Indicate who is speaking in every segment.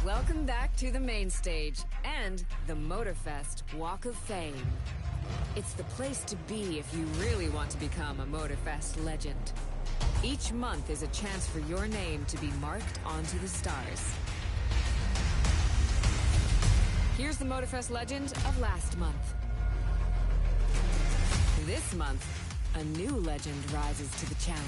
Speaker 1: Welcome back to the main stage and the Motorfest Walk of Fame. It's the place to be if you really want to become a Motorfest legend. Each month is a chance for your name to be marked onto the stars. Here's the Motorfest legend of last month. This month, a new legend rises to the challenge.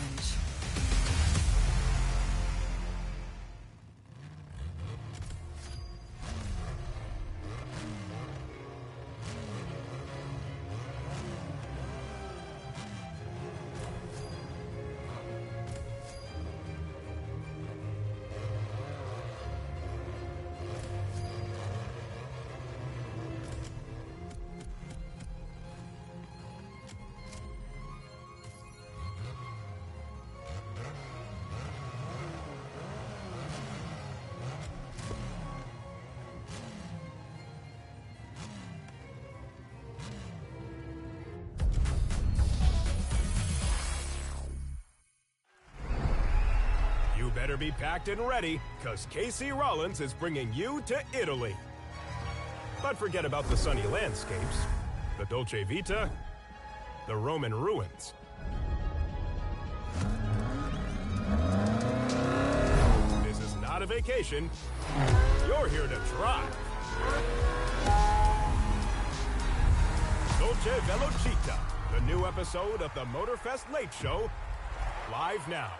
Speaker 2: Better be packed and ready, because Casey Rollins is bringing you to Italy. But forget about the sunny landscapes, the Dolce Vita, the Roman ruins. This is not a vacation. You're here to drive. Dolce Velocita, the new episode of the Motorfest Late Show, live now.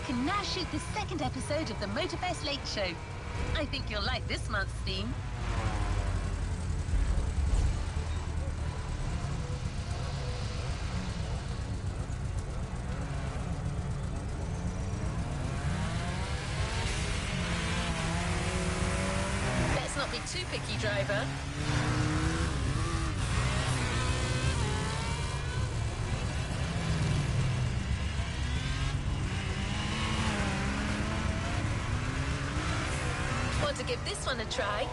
Speaker 3: Can now shoot the second episode of the Motorfest Late Show. I think you'll like this month's theme. Can't be too picky, driver. Want to give this one a try?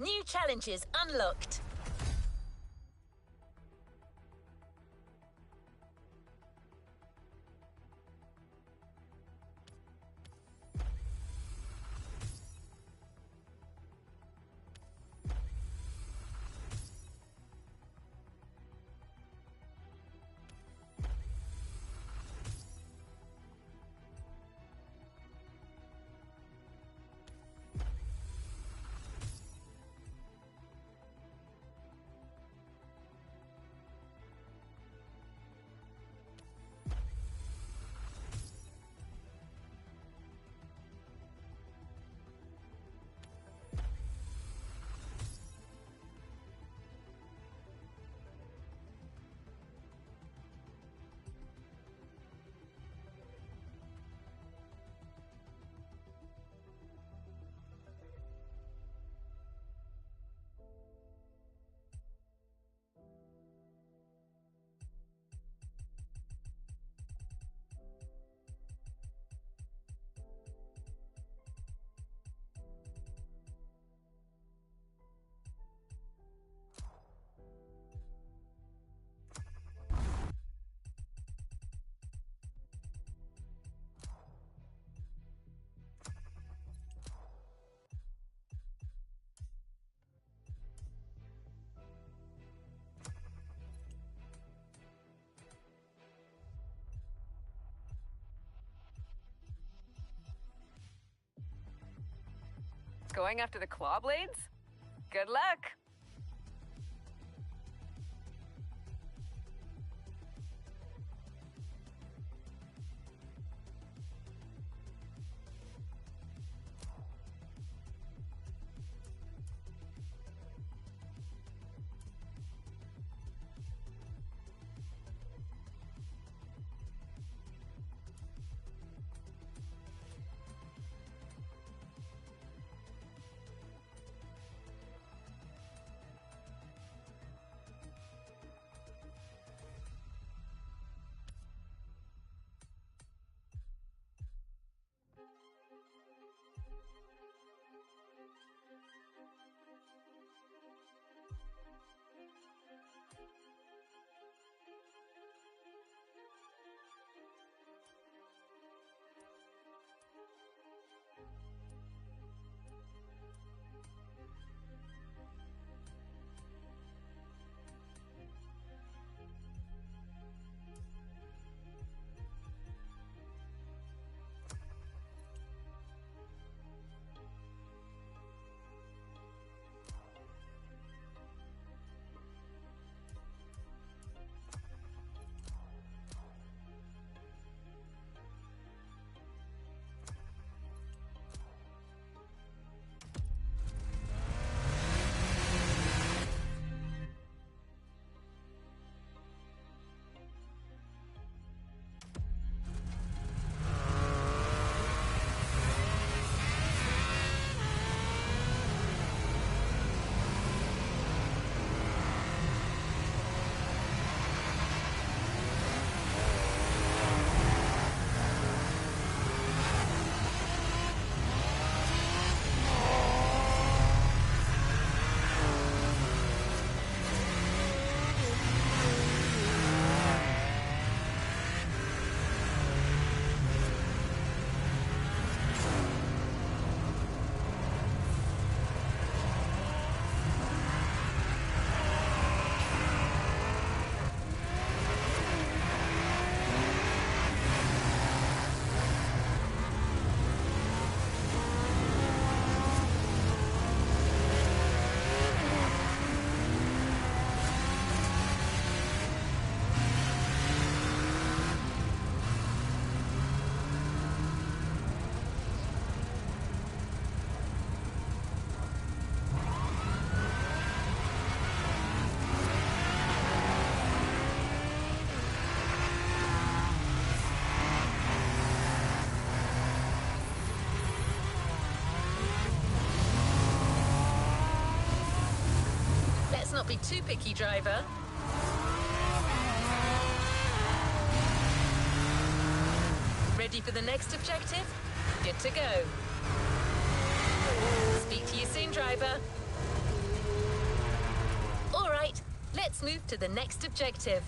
Speaker 3: New challenges unlocked.
Speaker 1: Going after the claw blades? Good luck!
Speaker 3: Not be too picky, driver. Ready for the next objective? Good to go. Speak to you soon, driver. All right, let's move to the next objective.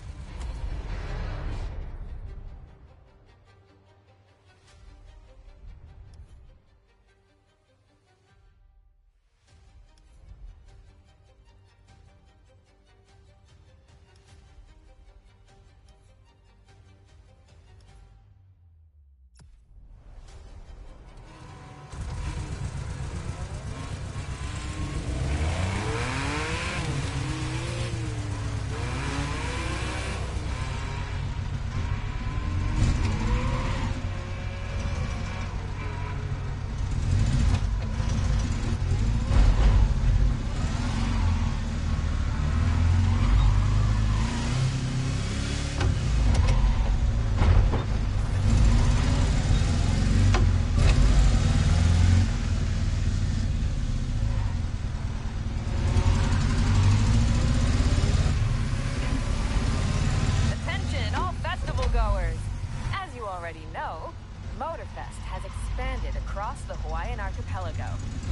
Speaker 1: Motorfest has expanded across the Hawaiian archipelago.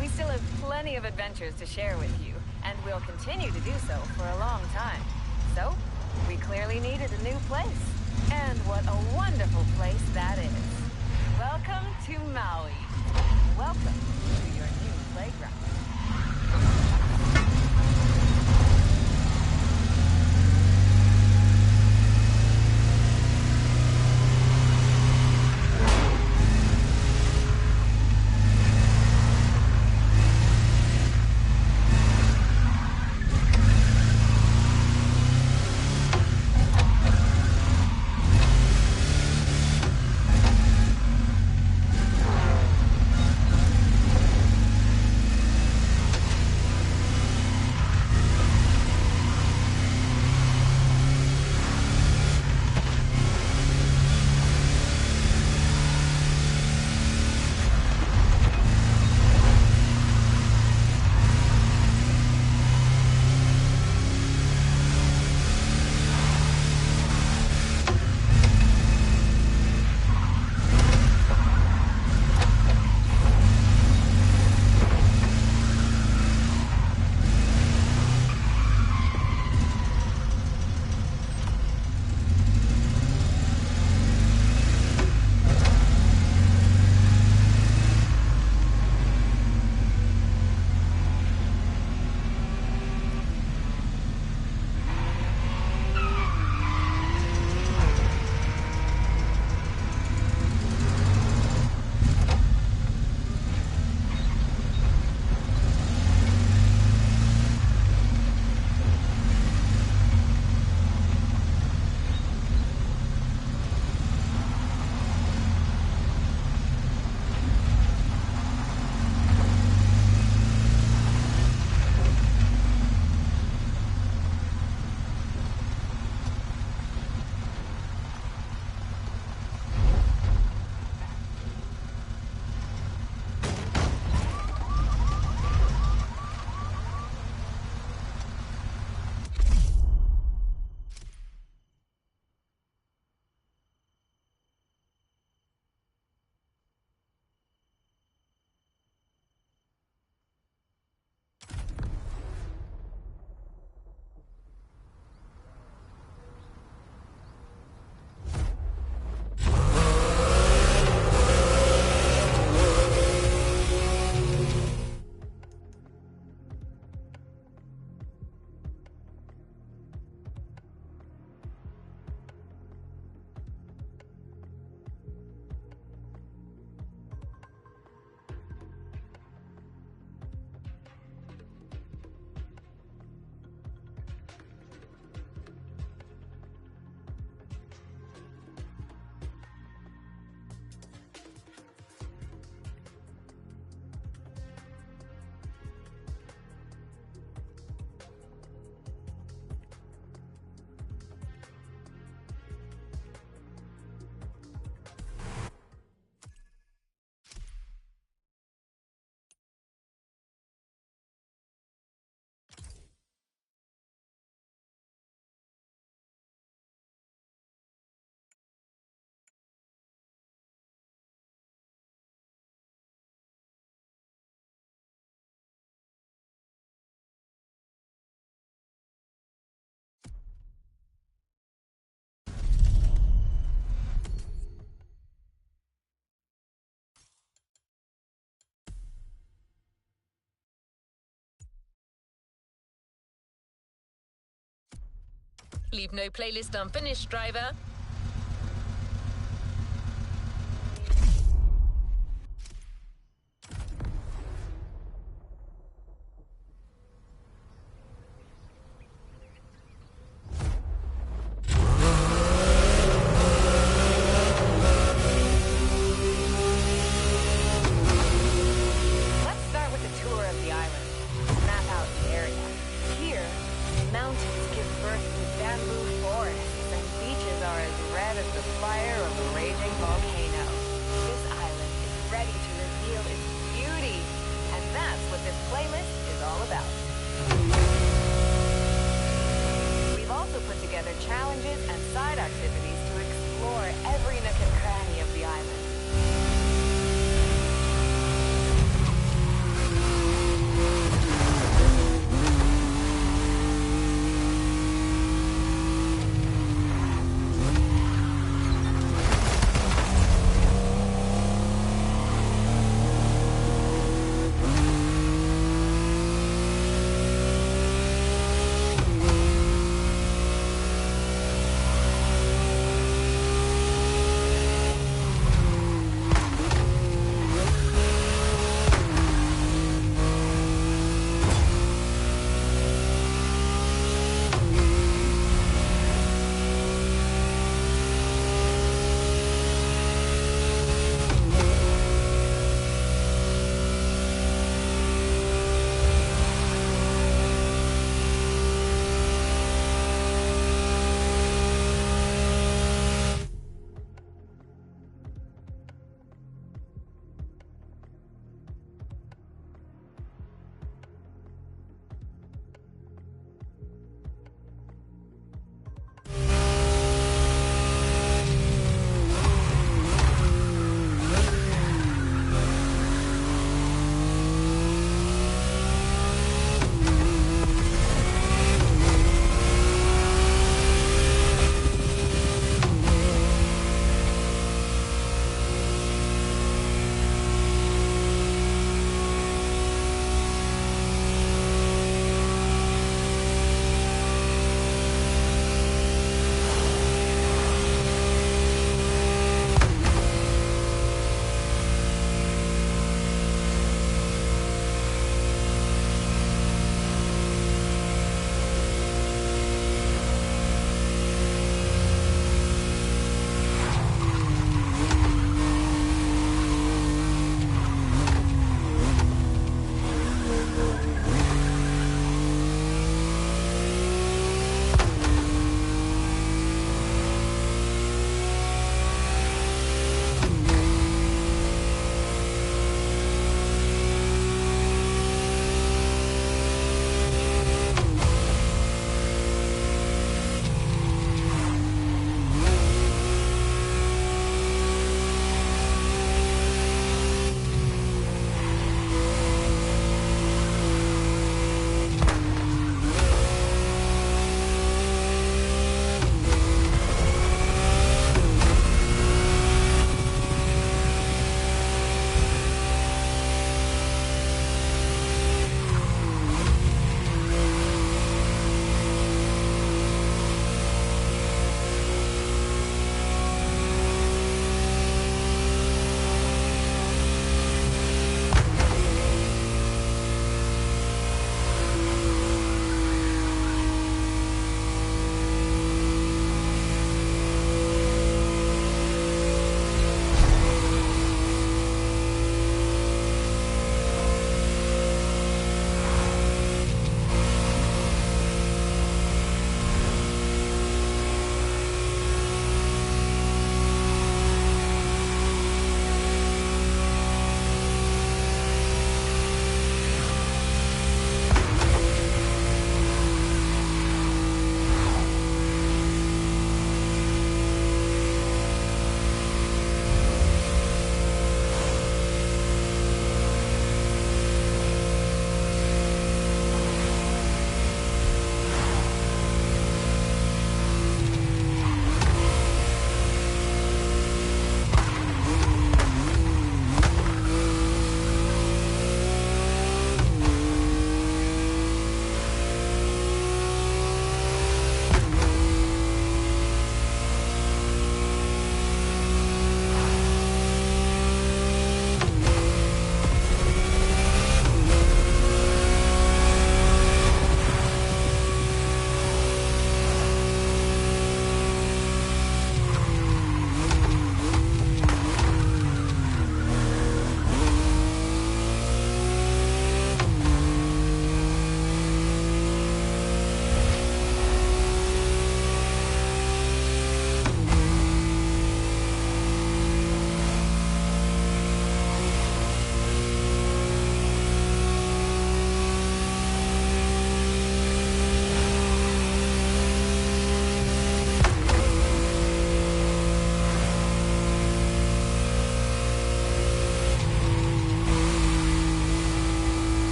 Speaker 1: We still have plenty of adventures to share with you, and we'll continue to do so for a long time. So, we clearly needed a new place. And what a wonderful place that is. Welcome to Maui. Welcome to your new playground.
Speaker 3: Leave no playlist unfinished, driver.
Speaker 1: Challenges and side activities to explore every nook and cranny of the island.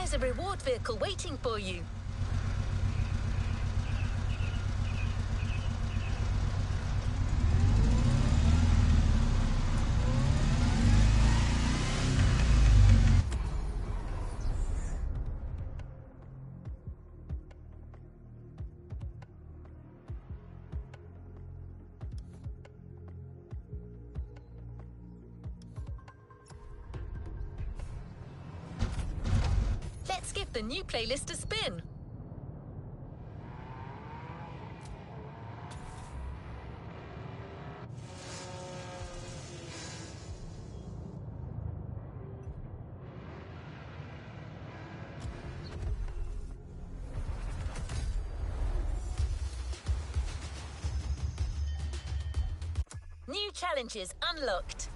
Speaker 3: There's a reward vehicle waiting for you. Let's give the new playlist a spin. New challenges unlocked.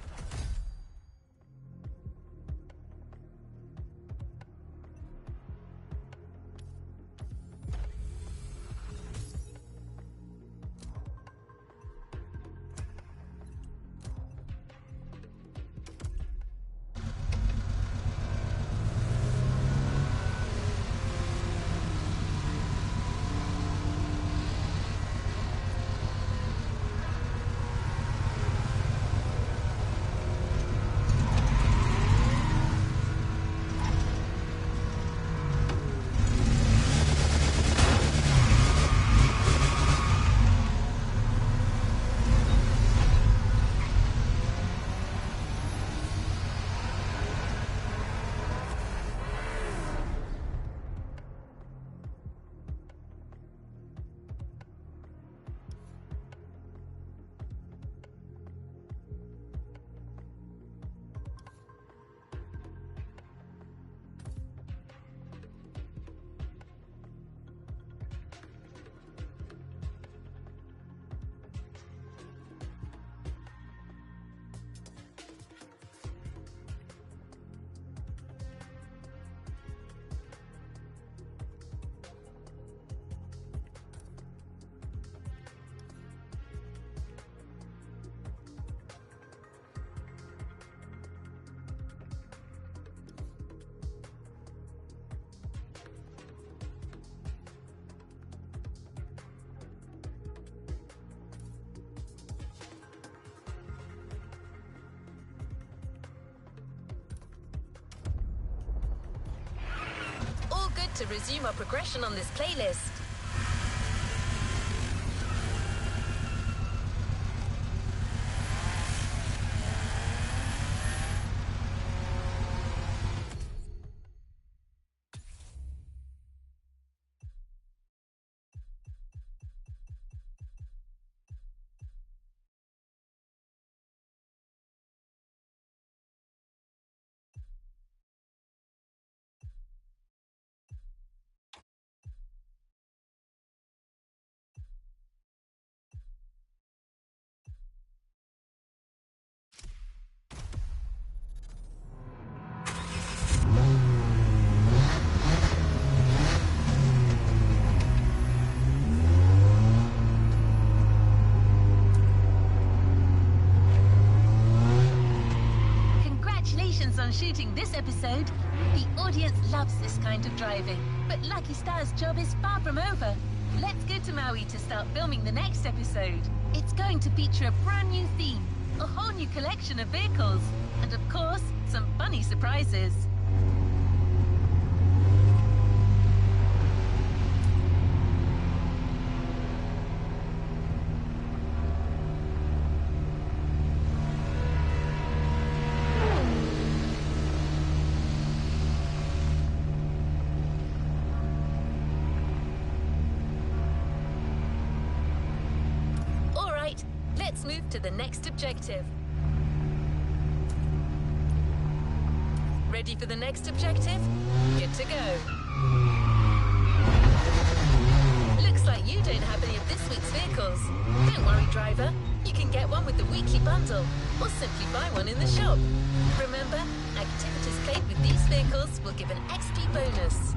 Speaker 3: To resume our progression on this playlist. On shooting this episode. The audience loves this kind of driving, but Lucky Star's job is far from over. Let's go to Maui to start filming the next episode. It's going to feature a brand new theme, a whole new collection of vehicles, and of course, some funny surprises. Let's move to the next objective. Ready for the next objective? Good to go. Looks like you don't have any of this week's vehicles. Don't worry, driver. You can get one with the weekly bundle, or simply buy one in the shop. Remember, activities played with these vehicles will give an XP bonus.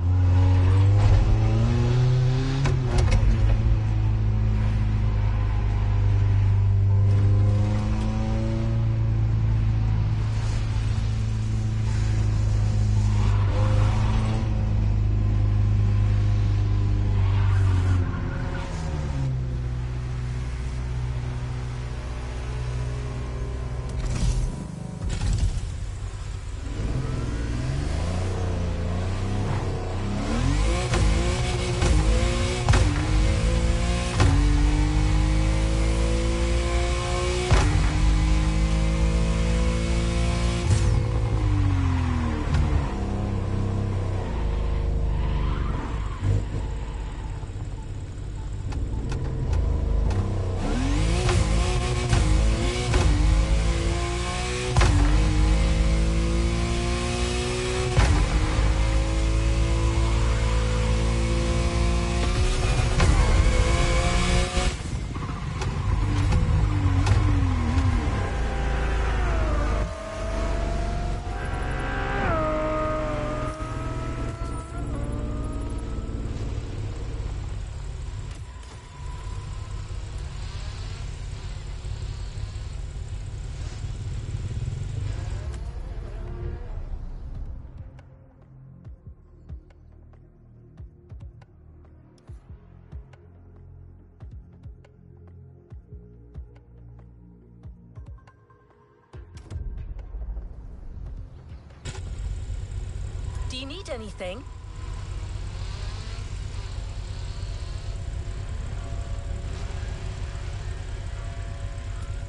Speaker 3: you need anything?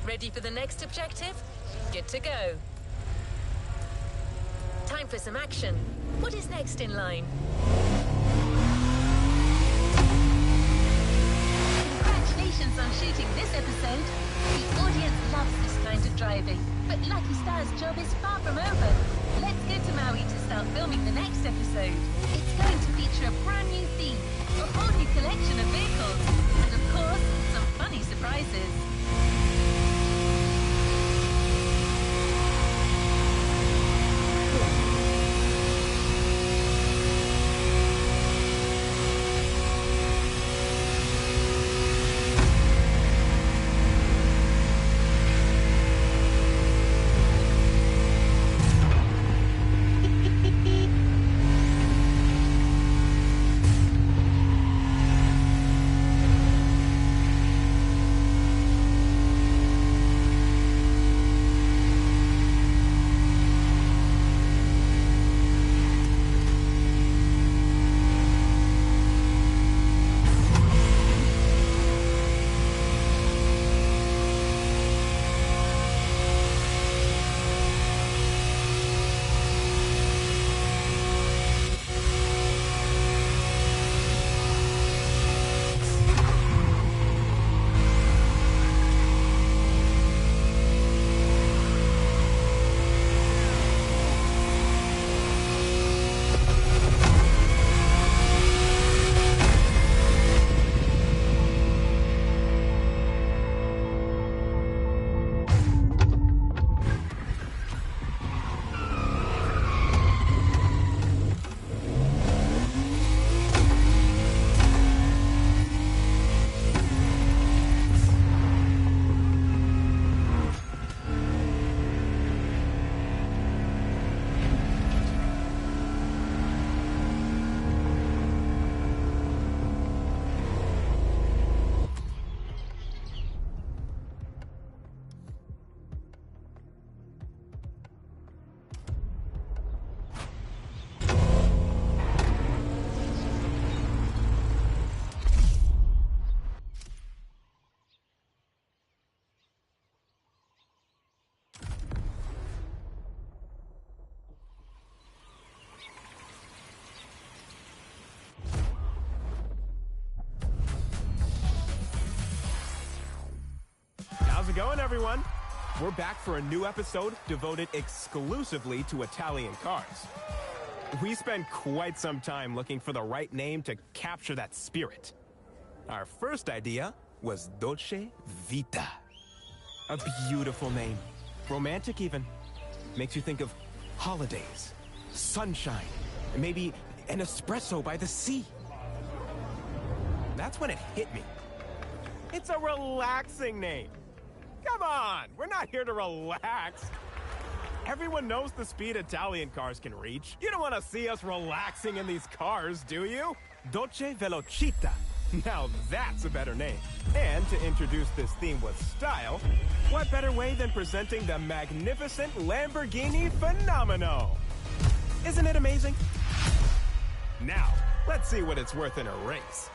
Speaker 3: Ready for the next objective? Good to go. Time for some action. What is next in line? Congratulations on shooting this episode. The audience loves this kind of driving, but Lucky Star's job is far from over. Let's go to Maui to start filming the next episode. It's going to feature a brand new theme, a whole new collection of vehicles, and of course, some funny surprises.
Speaker 2: How's it going, everyone? We're back for a new episode devoted exclusively to Italian cars. We spent quite some time looking for the right name to capture that spirit. Our first idea was Dolce Vita. A beautiful name. Romantic even. Makes you think of holidays, sunshine, and maybe an espresso by the sea. That's when it hit me. It's a relaxing name. Come on, we're not here to relax. Everyone knows the speed Italian cars can reach. You don't want to see us relaxing in these cars, do you? Dolce Velocita. Now that's a better name. And to introduce this theme with style, what better way than presenting the magnificent Lamborghini Fenomeno? Isn't it amazing? Now, let's see what it's worth in a race.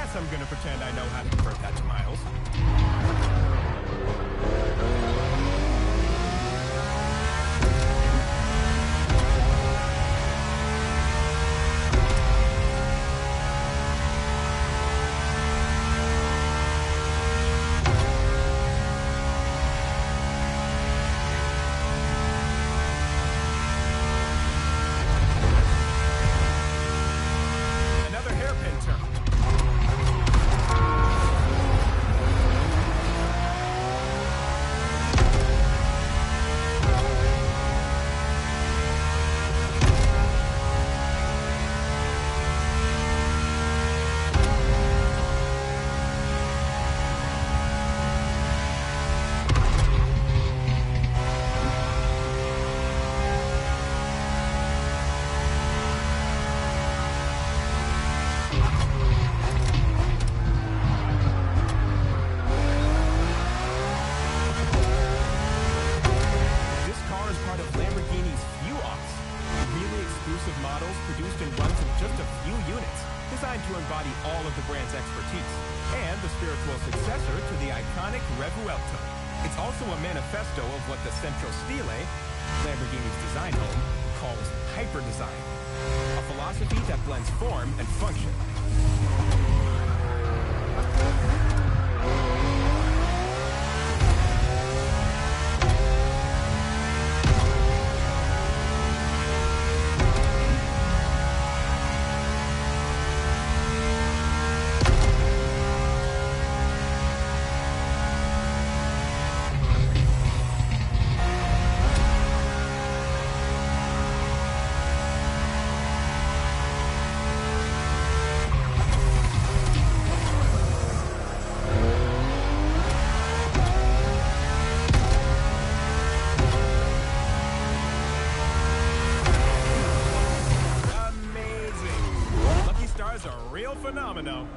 Speaker 2: guess I'm gonna pretend I know how to convert that to miles. It's also a manifesto of what the Centro Stile, Lamborghini's design home, calls hyper design, a philosophy that blends form and function. Phenomenal.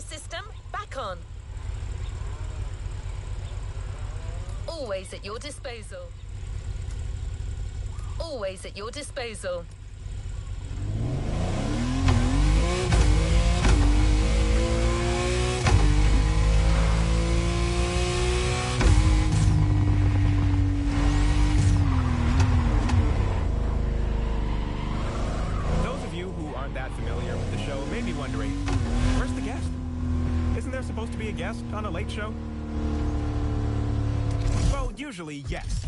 Speaker 3: System back on. Always at your disposal. always at your disposal.
Speaker 4: Those of you who aren't that familiar with the show may be wondering, where's the guest? Isn't there supposed to be a guest on a late show? Well, usually, yes.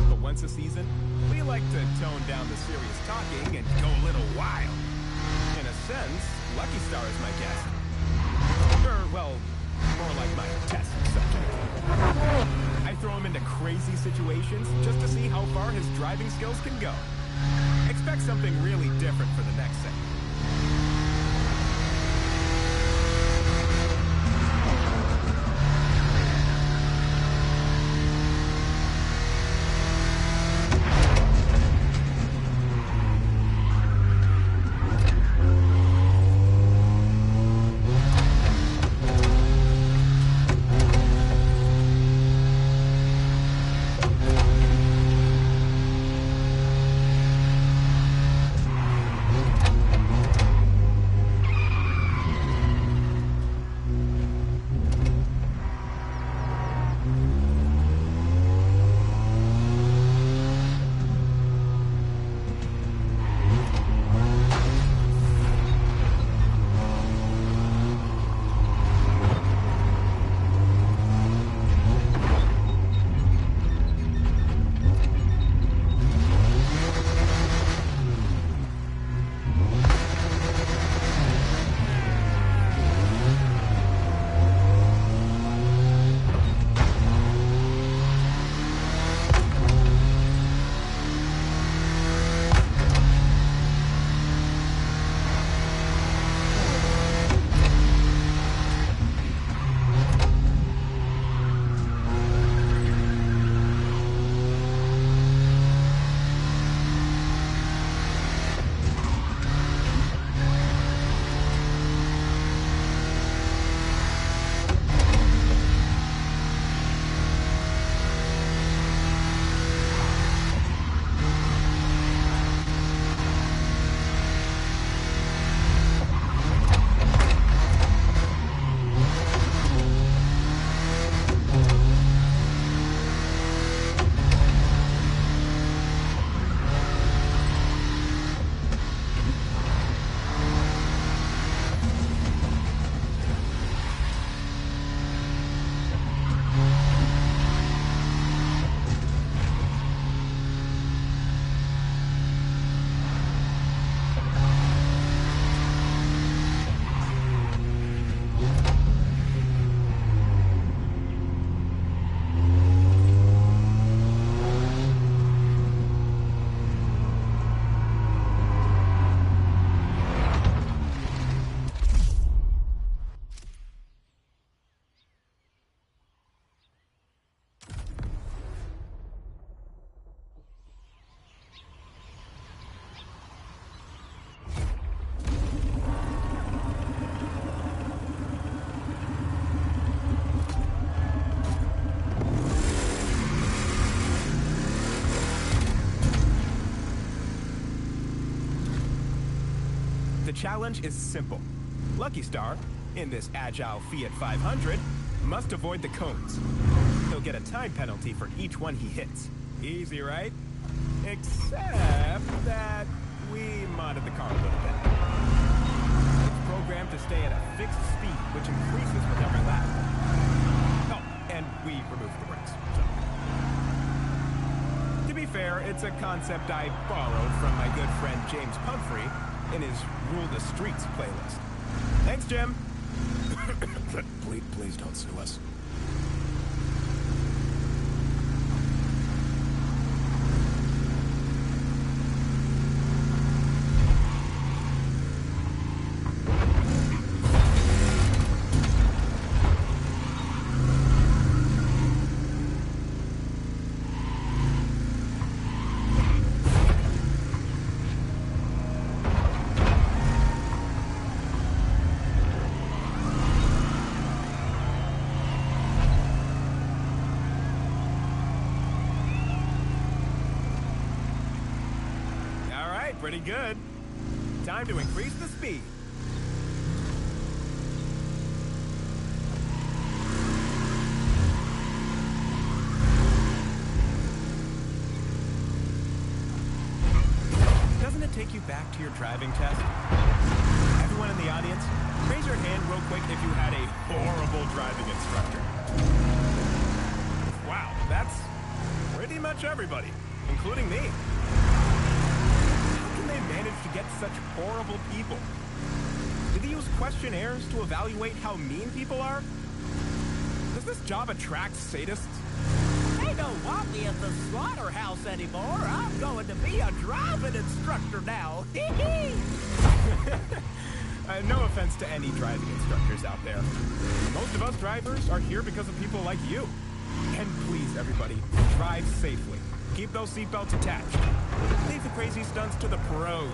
Speaker 4: But once a season, we like to tone down the serious talking and go a little wild. In a sense, Lucky Star is my guest. Well, more like my test subject. I throw him into crazy situations just to see how far his driving skills can go. Expect something really different for the next segment. The challenge is simple. Lucky Star, in this agile Fiat 500, must avoid the cones. He'll get a time penalty for each one he hits. Easy, right? Except that we modded the car a little bit. It's programmed to stay at a fixed speed, which increases with every lap. Oh, and we removed the brakes, so. To be fair, it's a concept I borrowed from my good friend James Pumphrey in his Rule the Streets playlist. Thanks, Jim.
Speaker 2: Please don't sue us.
Speaker 4: pretty good. Time to increase the speed. Doesn't it take you back to your driving test? Everyone in the audience, raise your hand real quick if you had a horrible driving instructor. Wow, that's pretty much everybody, including me. How can they manage to get such horrible people? Do they use questionnaires to evaluate how mean people are? Does this job attract sadists?
Speaker 5: They don't want me at the slaughterhouse anymore. I'm going to be a driving instructor now.
Speaker 4: No offense to any driving instructors out there. Most of us drivers are here because of people like you. And please, everybody, drive safely. Keep those seatbelts attached. Leave the crazy stunts to the pros.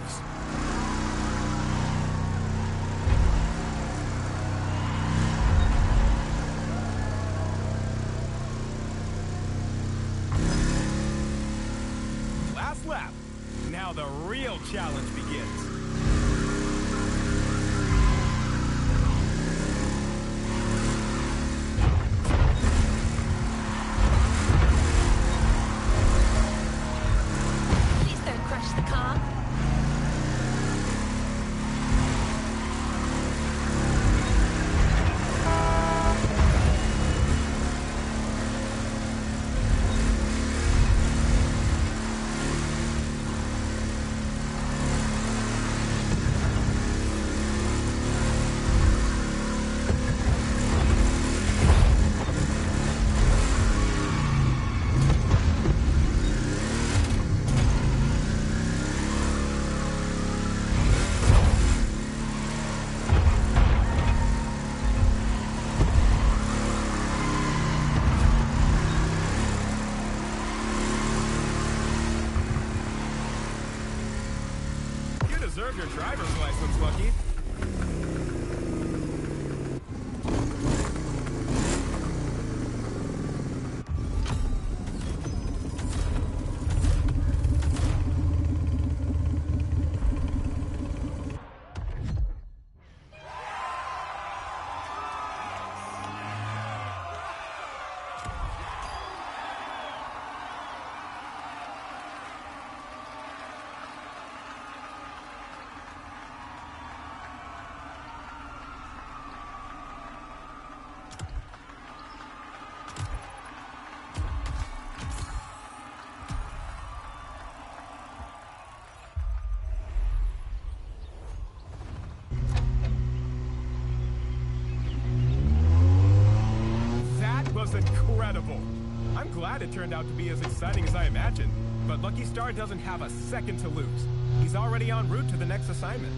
Speaker 4: Last lap. Now the real challenge begins. Deserve your driver's license, Lucky. Incredible. I'm glad it turned out to be as exciting as I imagined, but Lucky Star doesn't have a second to lose. He's already en route to the next assignment.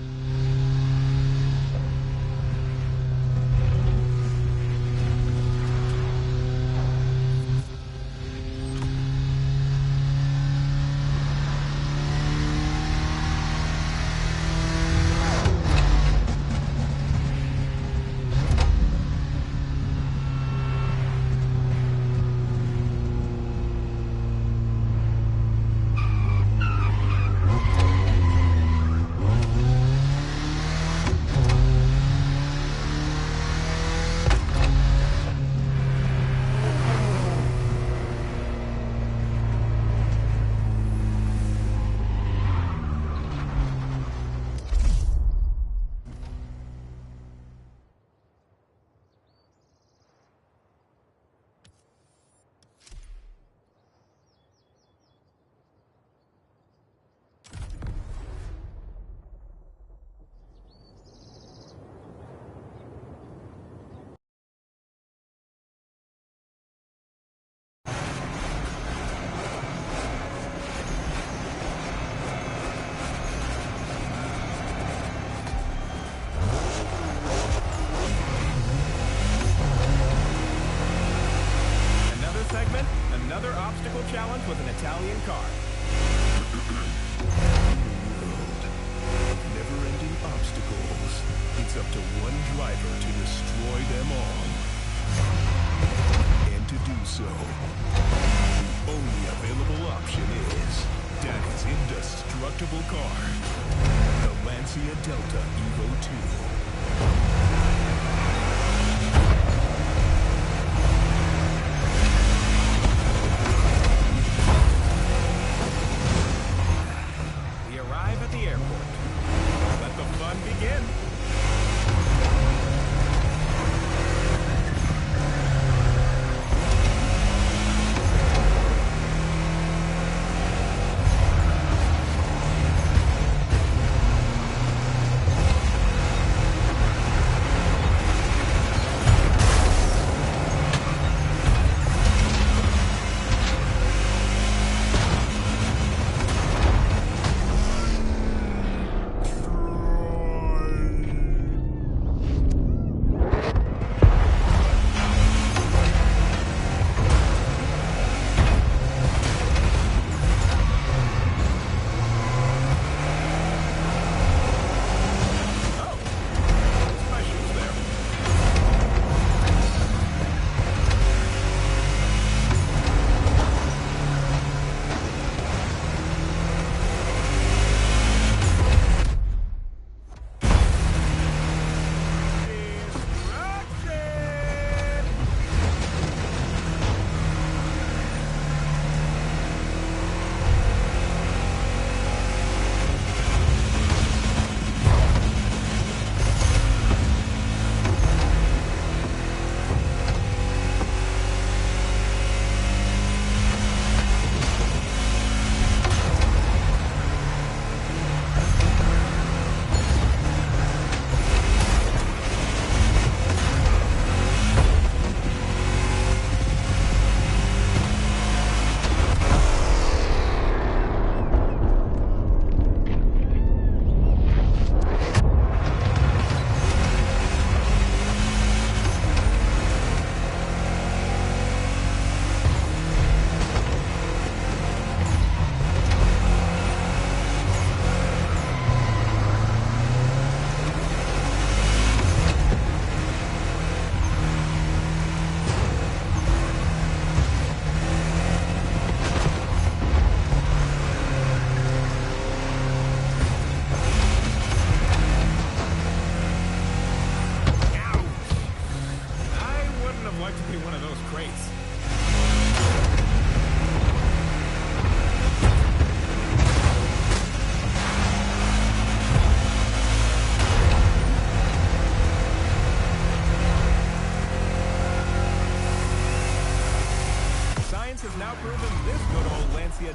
Speaker 4: Another obstacle challenge with an Italian car.
Speaker 6: Never-ending obstacles. It's up to one driver to destroy them all. And to do so, the only available option is Daddy's indestructible cool car. The Lancia Delta Evo 2.
Speaker 4: At the airport. Let the fun begin.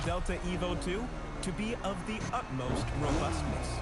Speaker 4: Delta Evo 2 to be of the utmost robustness.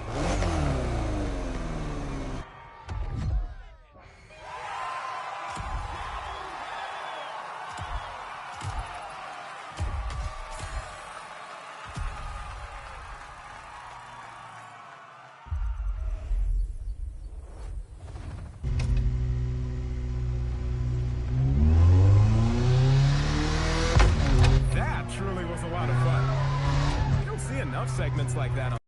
Speaker 4: Segments like that on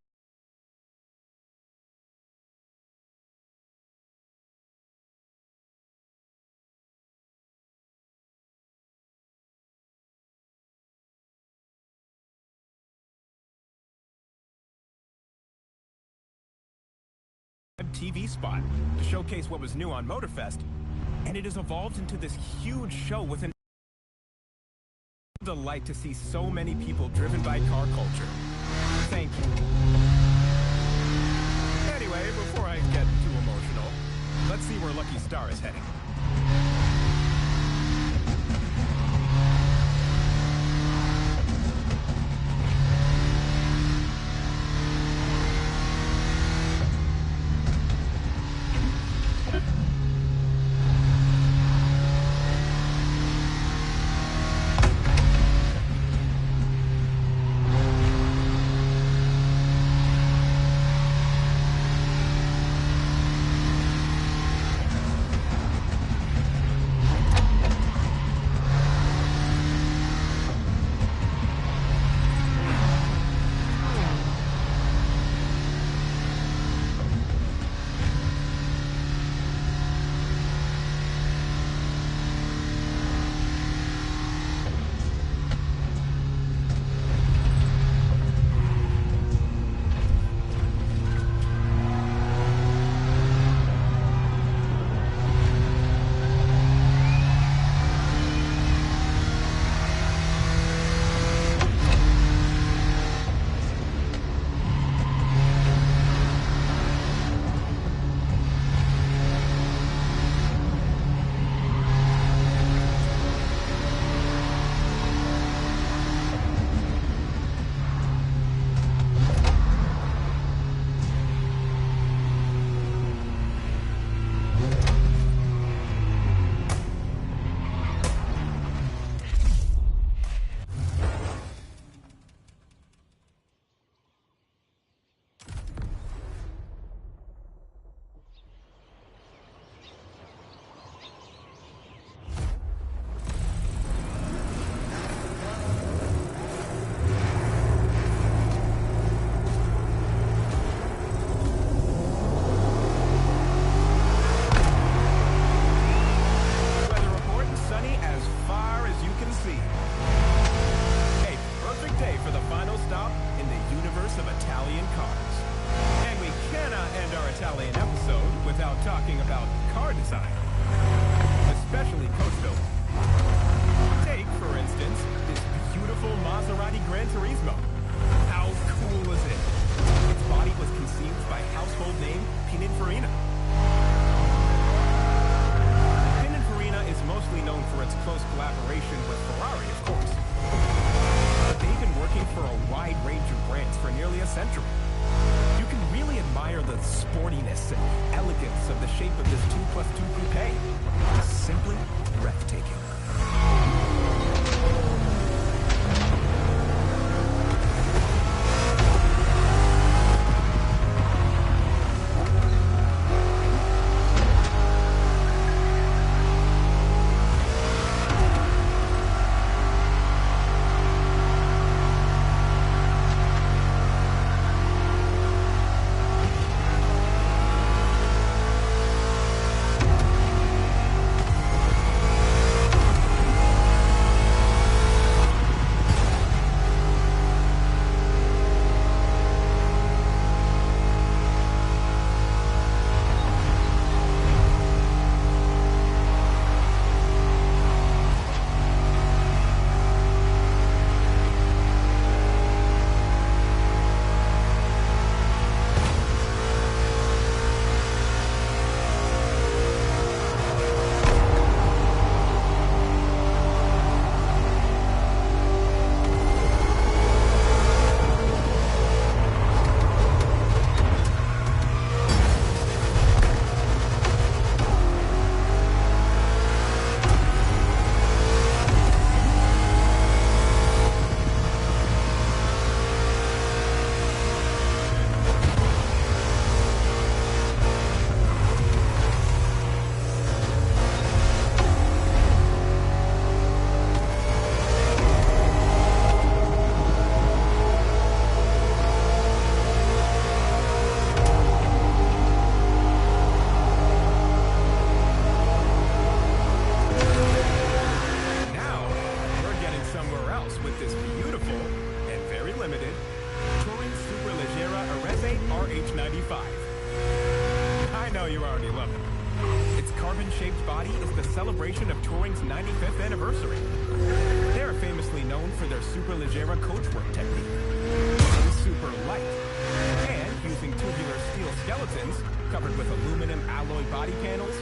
Speaker 4: TV spot to showcase what was new on Motorfest, and it has evolved into this huge show with an delight to see so many people driven by car culture. Thank you. Anyway, before I get too emotional, let's see where Lucky Star is heading. Italian episode without talking about car design, especially coastal. Take, for instance, this beautiful Maserati Gran Turismo. How cool is it? Its body was conceived by household name Pininfarina. Pininfarina is mostly known for its close collaboration with Ferrari, of course. But they've been working for a wide range of brands for nearly a century. You can really admire the sportiness and elegance of the shape of this 2+2 coupe. It's simply breathtaking. Celebration of Touring's 95th anniversary. They are famously known for their Superleggera coachwork technique. It is super light, and using tubular steel skeletons covered with aluminum alloy body panels,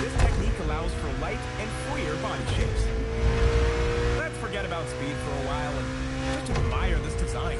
Speaker 4: this technique allows for light and freer body shapes. Let's forget about speed for a while and just admire this design.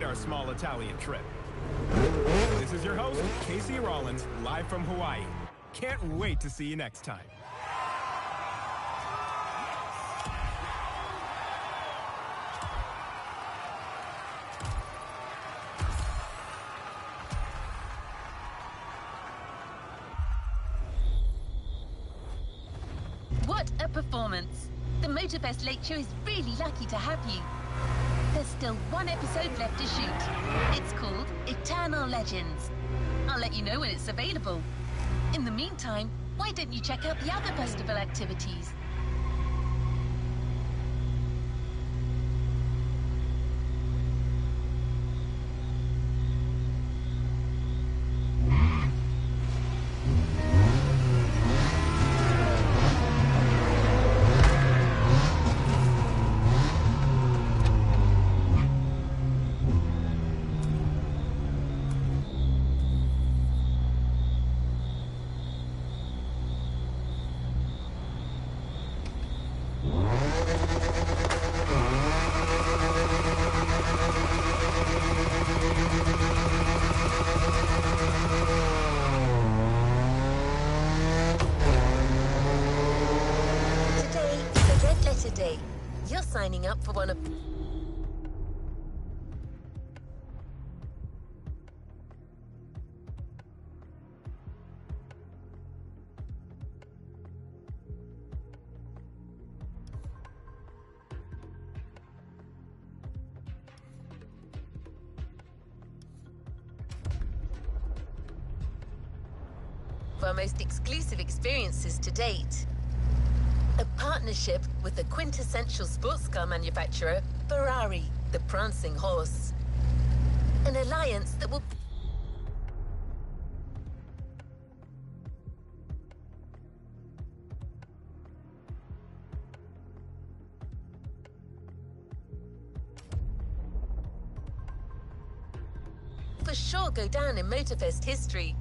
Speaker 4: Our small Italian trip. This is your host, Casey Rollins, live from Hawaii. Can't wait to see you next time.
Speaker 3: What a performance! The Motorfest Late Show is really lucky to have you. There's still one episode left to shoot. It's called Eternal Legends. I'll let you know when it's available. In the meantime, why don't you check out the other festival activities? Day. You're signing up for one of... our most exclusive experiences to date. A partnership with the quintessential sports car manufacturer, Ferrari, the prancing horse. An alliance that will... for sure go down in Motorfest history.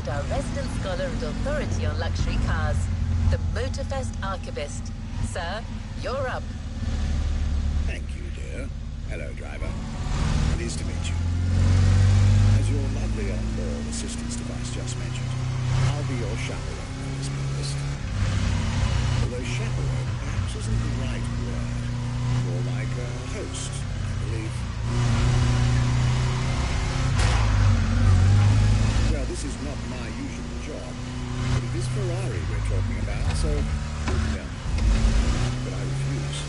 Speaker 3: Our resident scholar and authority on luxury cars, the Motorfest archivist. Sir, you're up.
Speaker 7: Thank you, dear. Hello, driver. Pleased to meet you. As your lovely on-board assistance device just mentioned, I'll be your chaperone for this purpose. Although chaperone perhaps isn't the right word. More like a host, I believe. Well, this is not my usual job, but it is Ferrari we're talking about, so, yeah. But I refuse.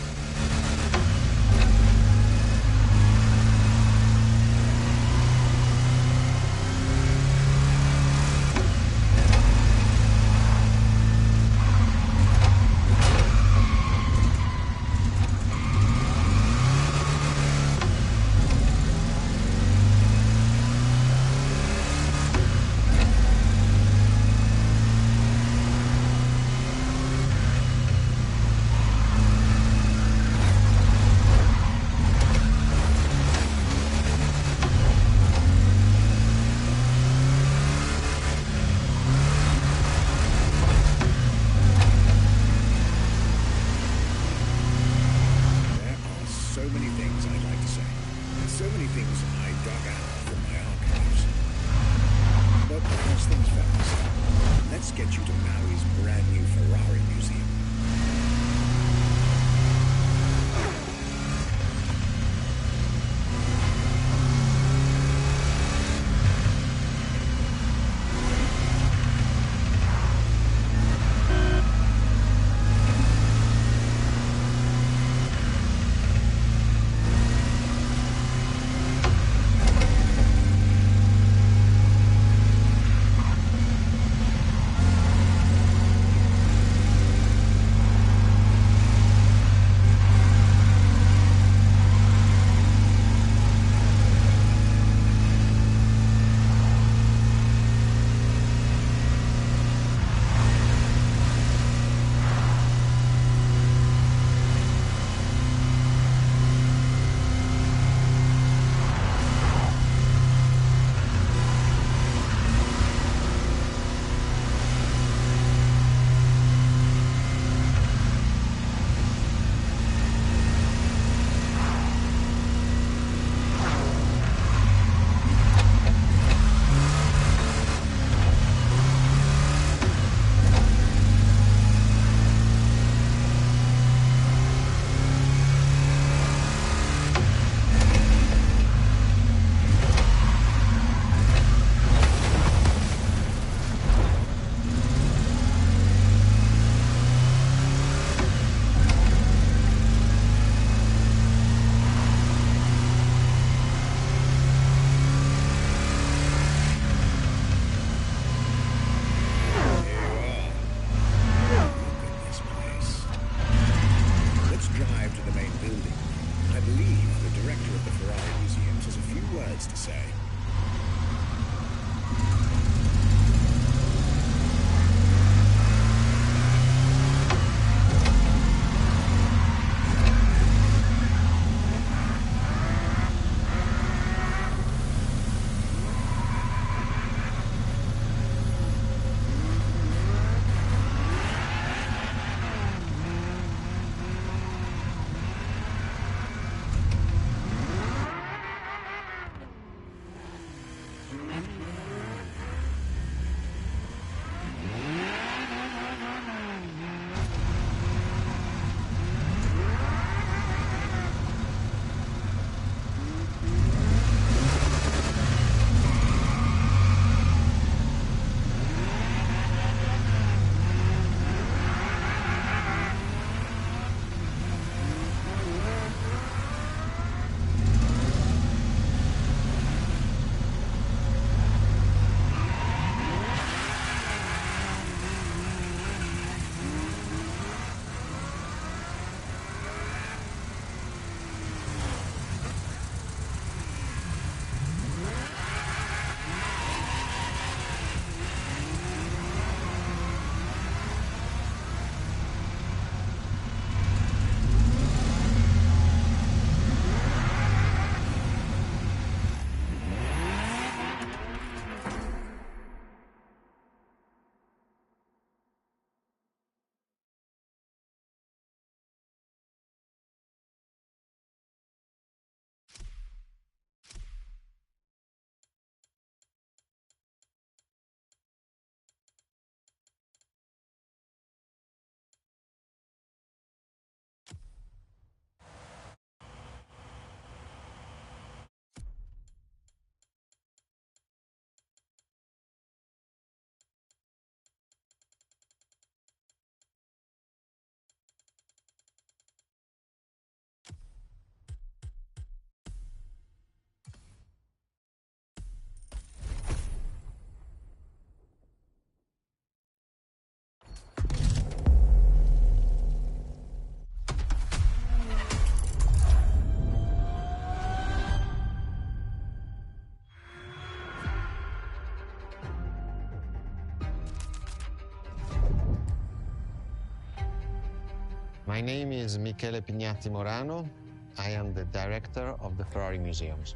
Speaker 8: My name is Michele Pignatti Morano. I am the director of the Ferrari Museums.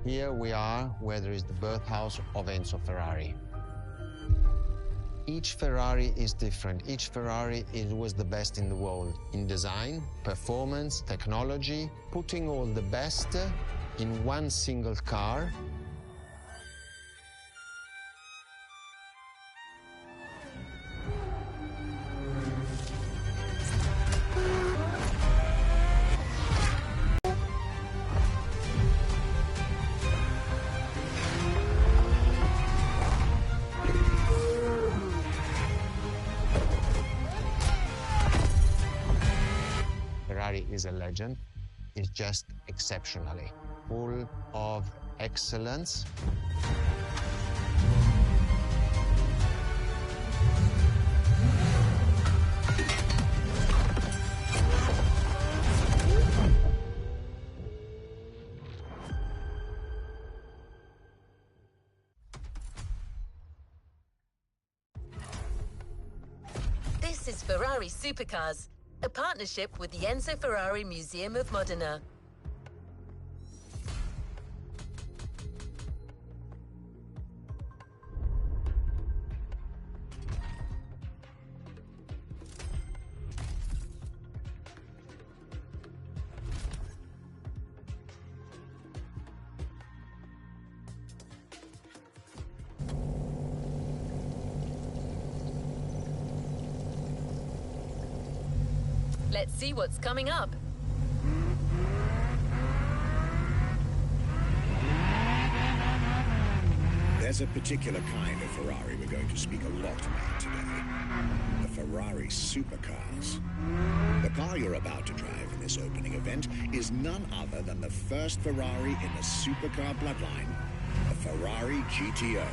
Speaker 8: Here we are where there is the birthhouse of Enzo Ferrari. Each Ferrari is different. Each Ferrari was the best in the world in design, performance, technology, putting all the best in one single car. Ferrari is a legend. It's just exceptionally full of excellence.
Speaker 3: This is Ferrari Supercars, a partnership with the Enzo Ferrari Museum of Modena. Let's see what's coming up.
Speaker 7: There's a particular kind of Ferrari we're going to speak a lot about today. The Ferrari Supercars. The car you're about to drive in this opening event is none other than the first Ferrari in the supercar bloodline, the Ferrari GTO.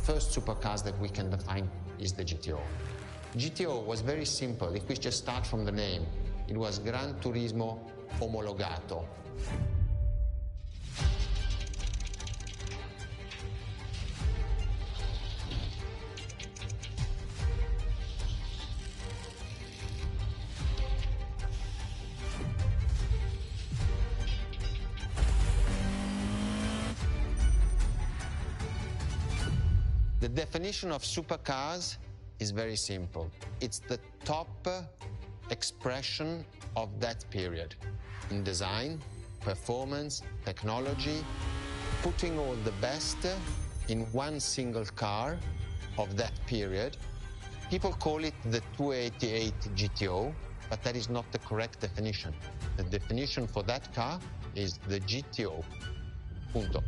Speaker 8: first supercars that we can define is the GTO. GTO was very simple. If we just start from the name, it was Gran Turismo Omologato. The definition of supercars is very simple. It's the top expression of that period in design, performance, technology, putting all the best in one single car of that period. People call it the 288 GTO, but that is not the correct definition. The definition for that car is the GTO. Punto.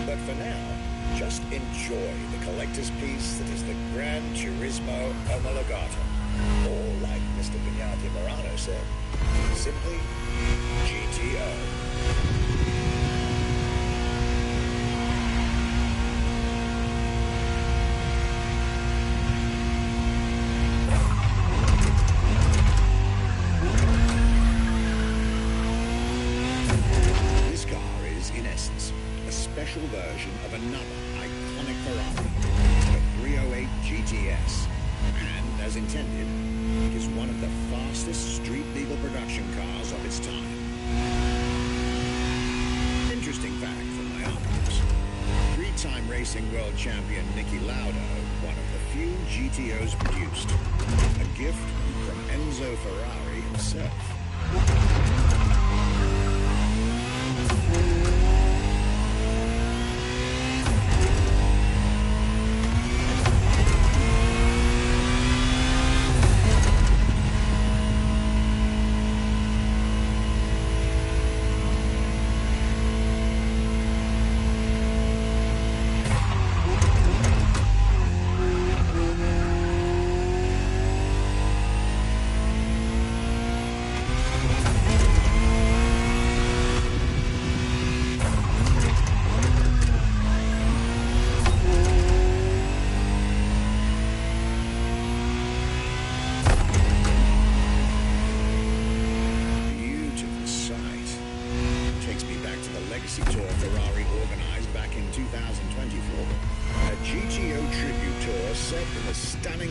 Speaker 7: But for now, just enjoy the collector's piece that is the Gran Turismo Omologato. Or, like Mr. Vignati Morano said, simply GTO. Version of another iconic Ferrari, the 308 GTS, and as intended, it is one of the fastest street-legal production cars of its time. Interesting fact from my archives: three-time racing world champion Niki Lauda, one of the few GTOs produced, a gift from Enzo Ferrari himself.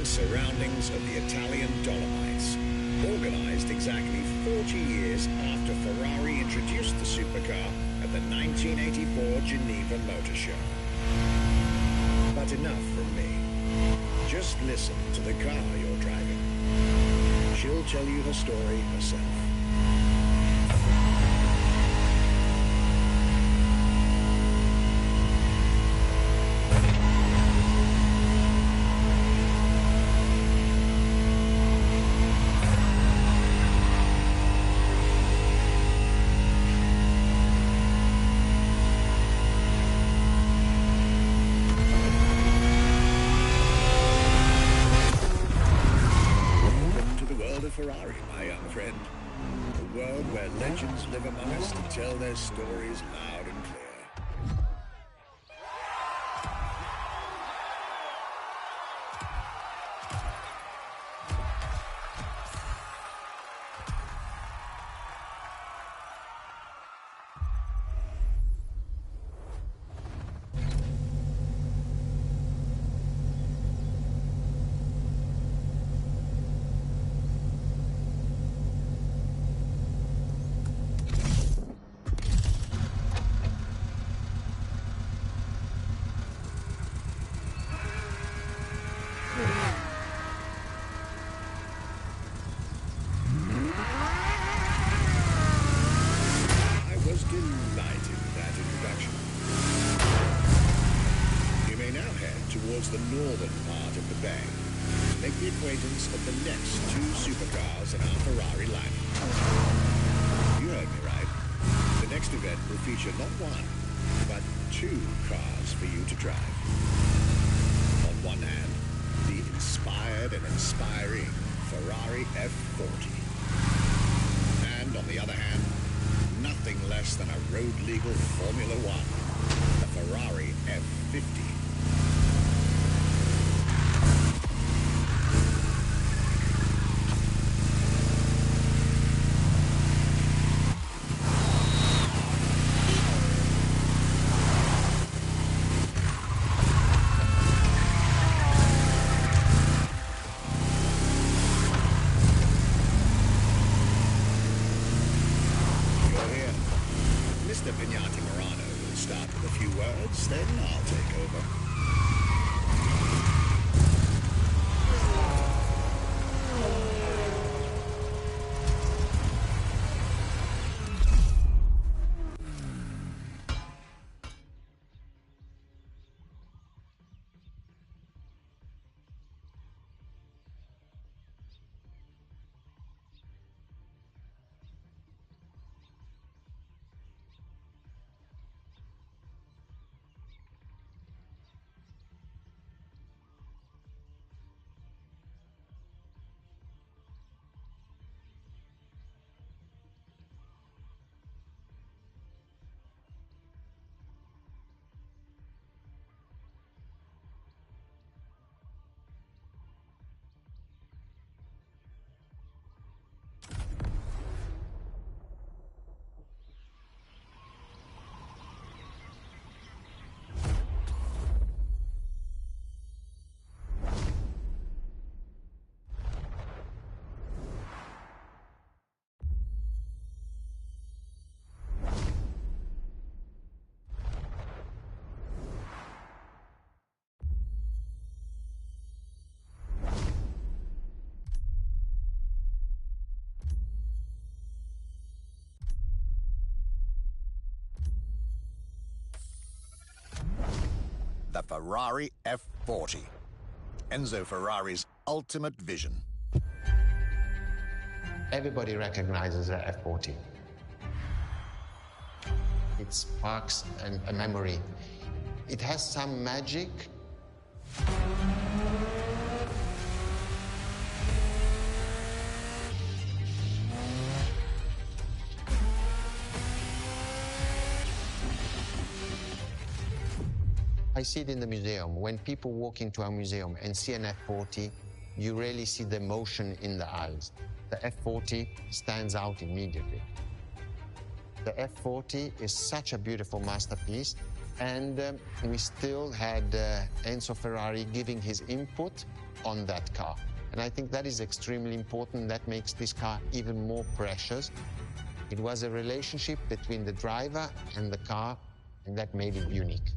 Speaker 7: Surroundings of the Italian Dolomites, organized exactly 40 years after Ferrari introduced the supercar at the 1984 Geneva Motor Show. But enough from me. Just listen to the car you're driving. She'll tell you the story herself. Ferrari, my young friend. A world towards the northern part of the bay to make the acquaintance of the next two supercars in our Ferrari lineup. You heard me right. The next event will feature not one, but two cars for you to drive. On one hand, the inspired and inspiring Ferrari F40. And on the other hand, nothing less than a road-legal Formula One, the Ferrari F50. Then I'll take over. The Ferrari F40. Enzo Ferrari's ultimate vision.
Speaker 8: Everybody recognizes the F40. It sparks a memory. It has some magic. I see it in the museum. When people walk into a museum and see an F40, you really see the emotion in the eyes. The F40 stands out immediately. The F40 is such a beautiful masterpiece, and we still had Enzo Ferrari giving his input on that car. And I think that is extremely important. That makes this car even more precious. It was a relationship between the driver and the car, and that made it unique.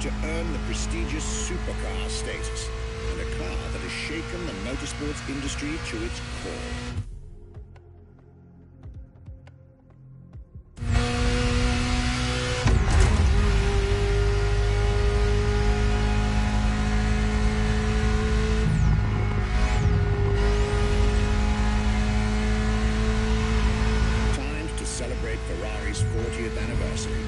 Speaker 7: to earn the prestigious supercar status, and a car that has shaken the motorsports industry to its core. Ferrari's 40th anniversary.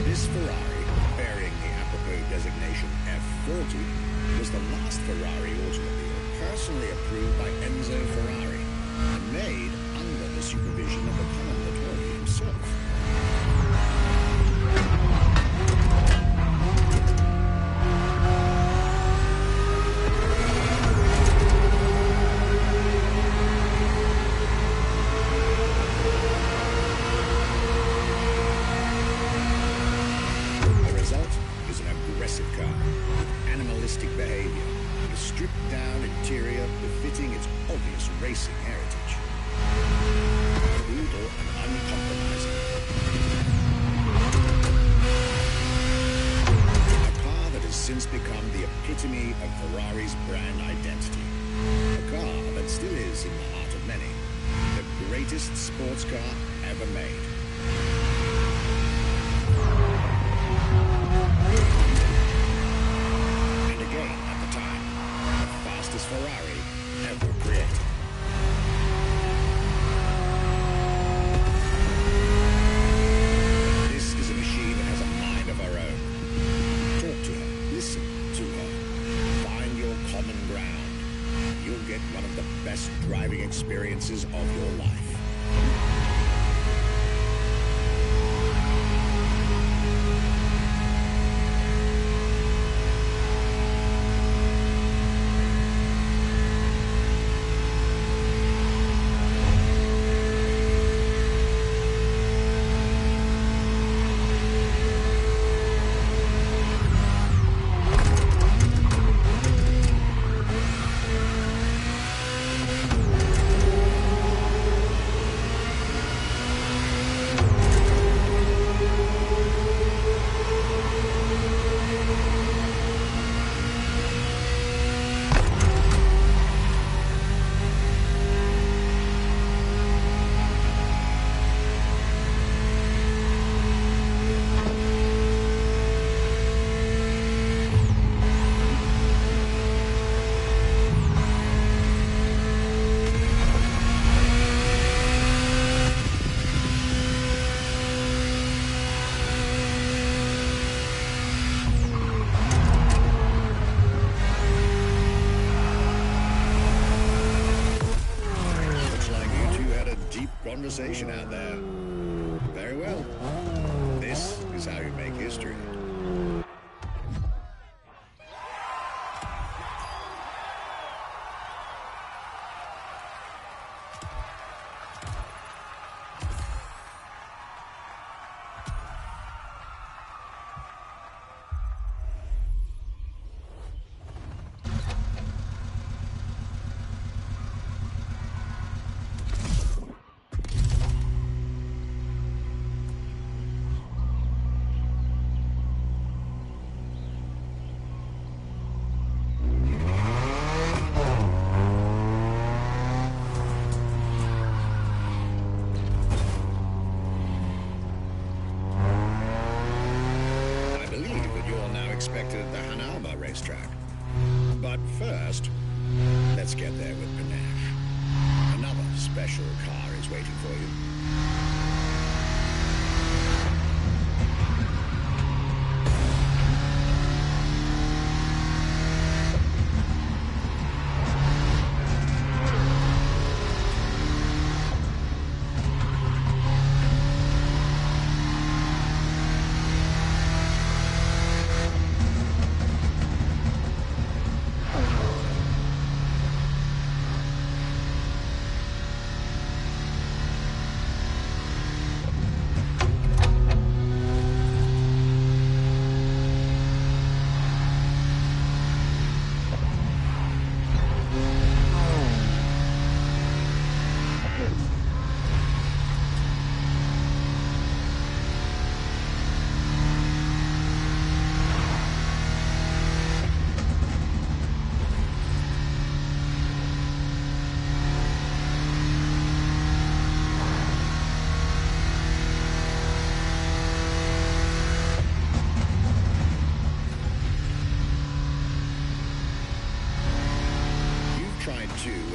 Speaker 7: This Ferrari, bearing the apropos designation F40, was the last Ferrari automobile personally approved by Enzo Ferrari and made under the supervision of the Commendatore himself. racing heritage. Brutal and uncompromising. A car that has since become the epitome of Ferrari's brand identity. A car that still is, in the heart of many, the greatest sports car ever made. And again, at the time, the fastest Ferrari ever created. This is a machine that has a mind of her own. Talk to her, listen to her, find your common ground. You'll get one of the best driving experiences of your life. Conversation out there. Very well. This is how you make history. Expected at the Hanover racetrack. But first, let's get there with panache. Another special car is waiting for you.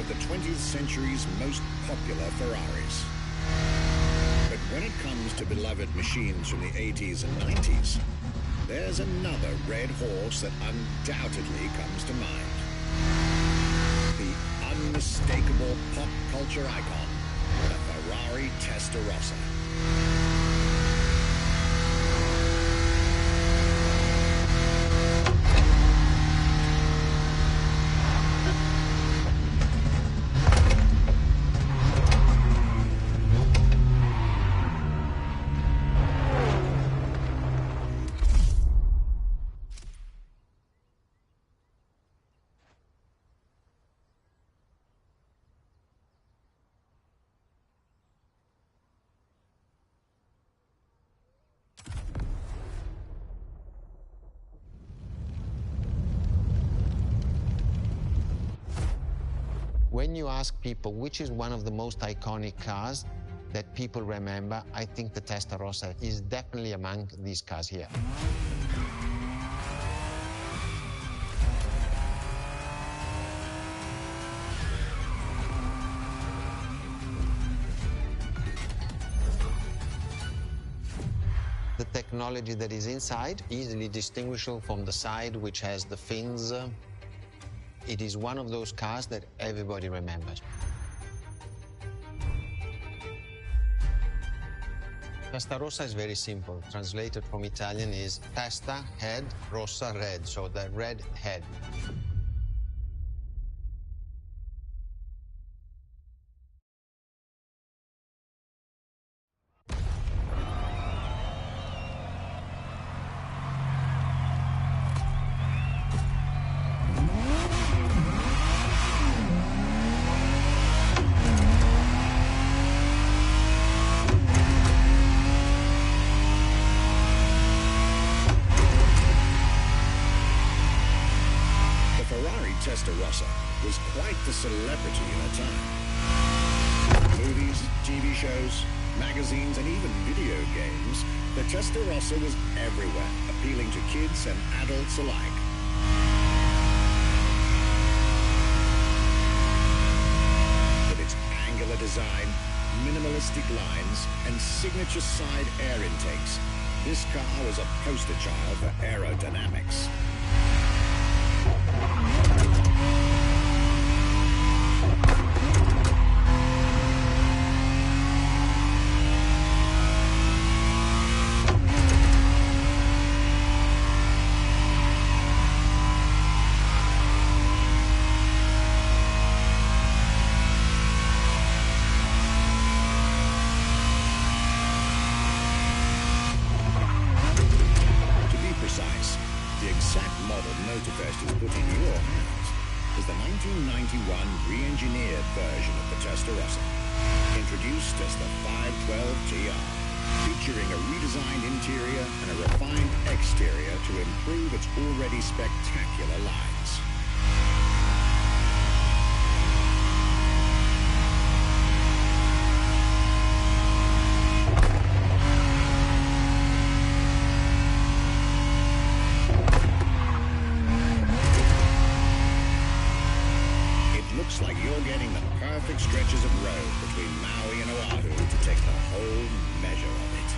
Speaker 7: The 20th century's most popular Ferraris. But when it comes to beloved machines from the 80s and 90s, there's another red horse that undoubtedly comes to mind. The unmistakable pop culture icon, the Ferrari Testarossa.
Speaker 8: When you ask people which is one of the most iconic cars that people remember, I think the Testarossa is definitely among these cars here. The technology that is inside, easily distinguishable from the side which has the fins. It is one of those cars that everybody remembers. Testarossa is very simple. Translated from Italian is testa, head, rossa, red, so the red head.
Speaker 7: Testarossa was quite the celebrity in her time. Movies, TV shows, magazines, and even video games, the Testarossa was everywhere, appealing to kids and adults alike. With its angular design, minimalistic lines, and signature side air intakes, this car was a poster child for aerodynamics. Motorfest is put in your hands is the 1991 re-engineered version of the Testarossa, introduced as the 512TR, featuring a redesigned interior and a refined exterior to improve its already spectacular lines. Looks like you're getting the perfect stretches of road between Maui and Oahu to take the whole measure of it.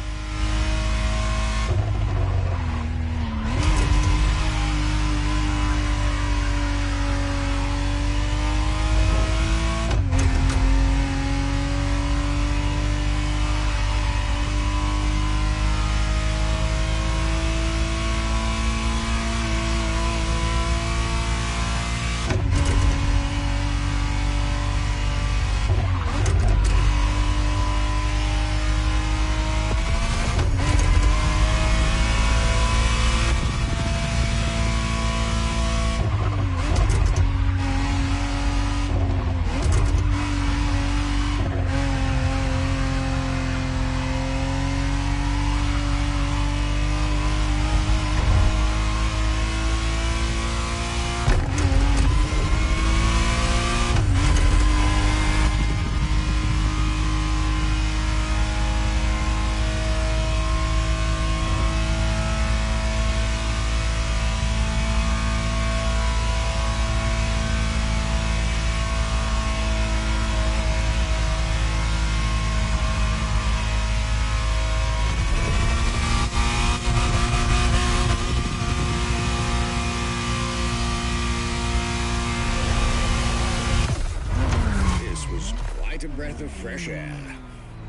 Speaker 7: A breath of fresh air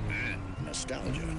Speaker 7: and nostalgia.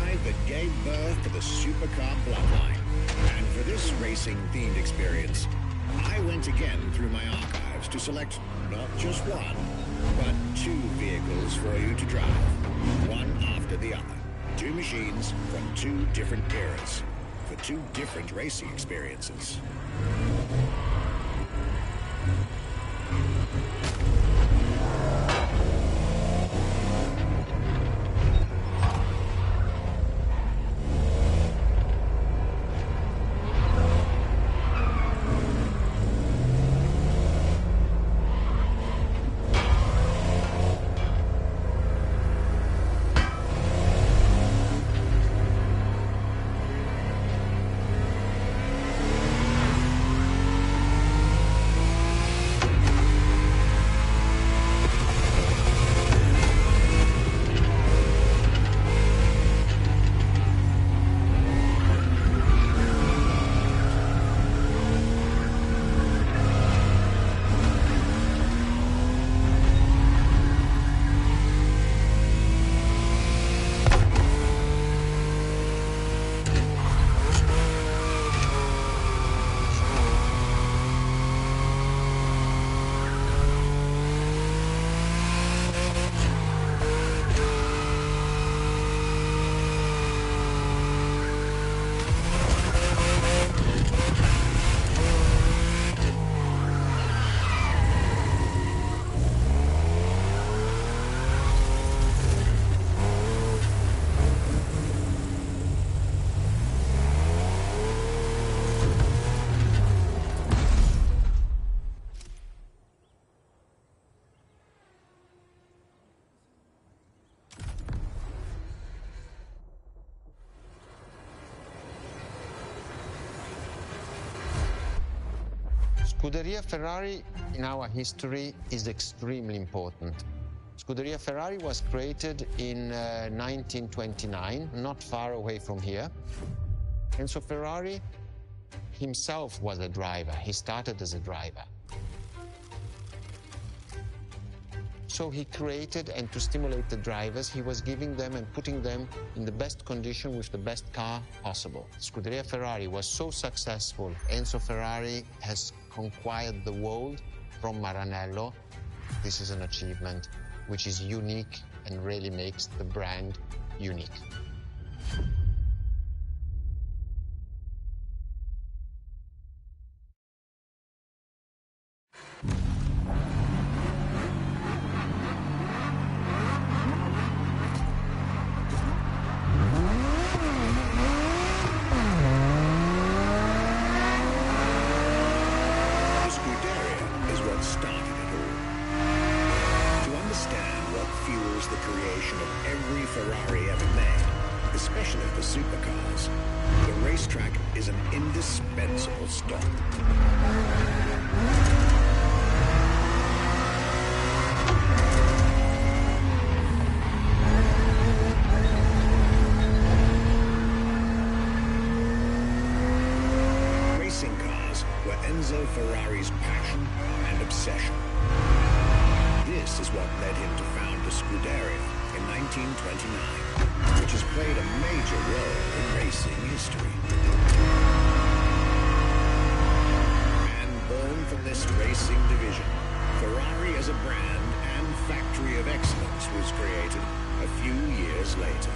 Speaker 7: drive that gave birth to the supercar bloodline. And for this racing-themed experience, I went again through my archives to select not just one, but two vehicles for you to drive, one after the other. Two machines from two different eras, for two different racing experiences.
Speaker 8: Scuderia Ferrari in our history is extremely important. Scuderia Ferrari was created in 1929, not far away from here. Enzo Ferrari himself was a driver. He started as a driver. So he created, and to stimulate the drivers, he was giving them and putting them in the best condition with the best car possible. Scuderia Ferrari was so successful. Enzo Ferrari has conquered the world from Maranello. This is an achievement which is unique and really makes the brand unique.
Speaker 7: Ferrari's passion and obsession. This is what led him to found the Scuderia in 1929, which has played a major role in racing history. And born from this racing division, Ferrari as a brand and factory of excellence was created a few years later.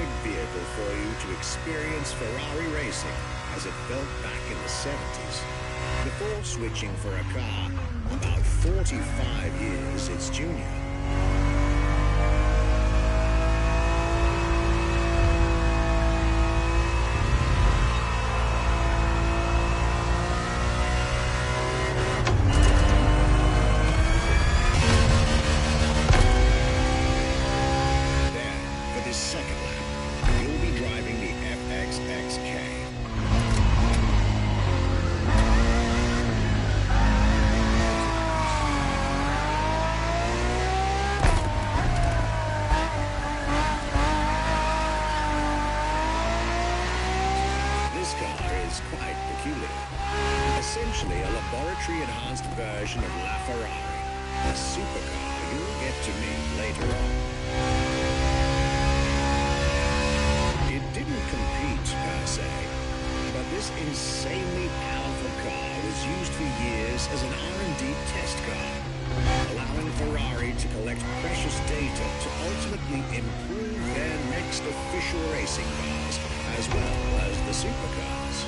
Speaker 7: perfect vehicle for you to experience Ferrari racing as it felt back in the 70s. Before switching for a car, about 45 years its junior. Essentially a laboratory-enhanced version of La Ferrari, a supercar you'll get to meet later on. It didn't compete per se, but this insanely powerful car was used for years as an R&D test car, allowing Ferrari to collect precious data to ultimately improve their next official racing cars, as well as the supercars.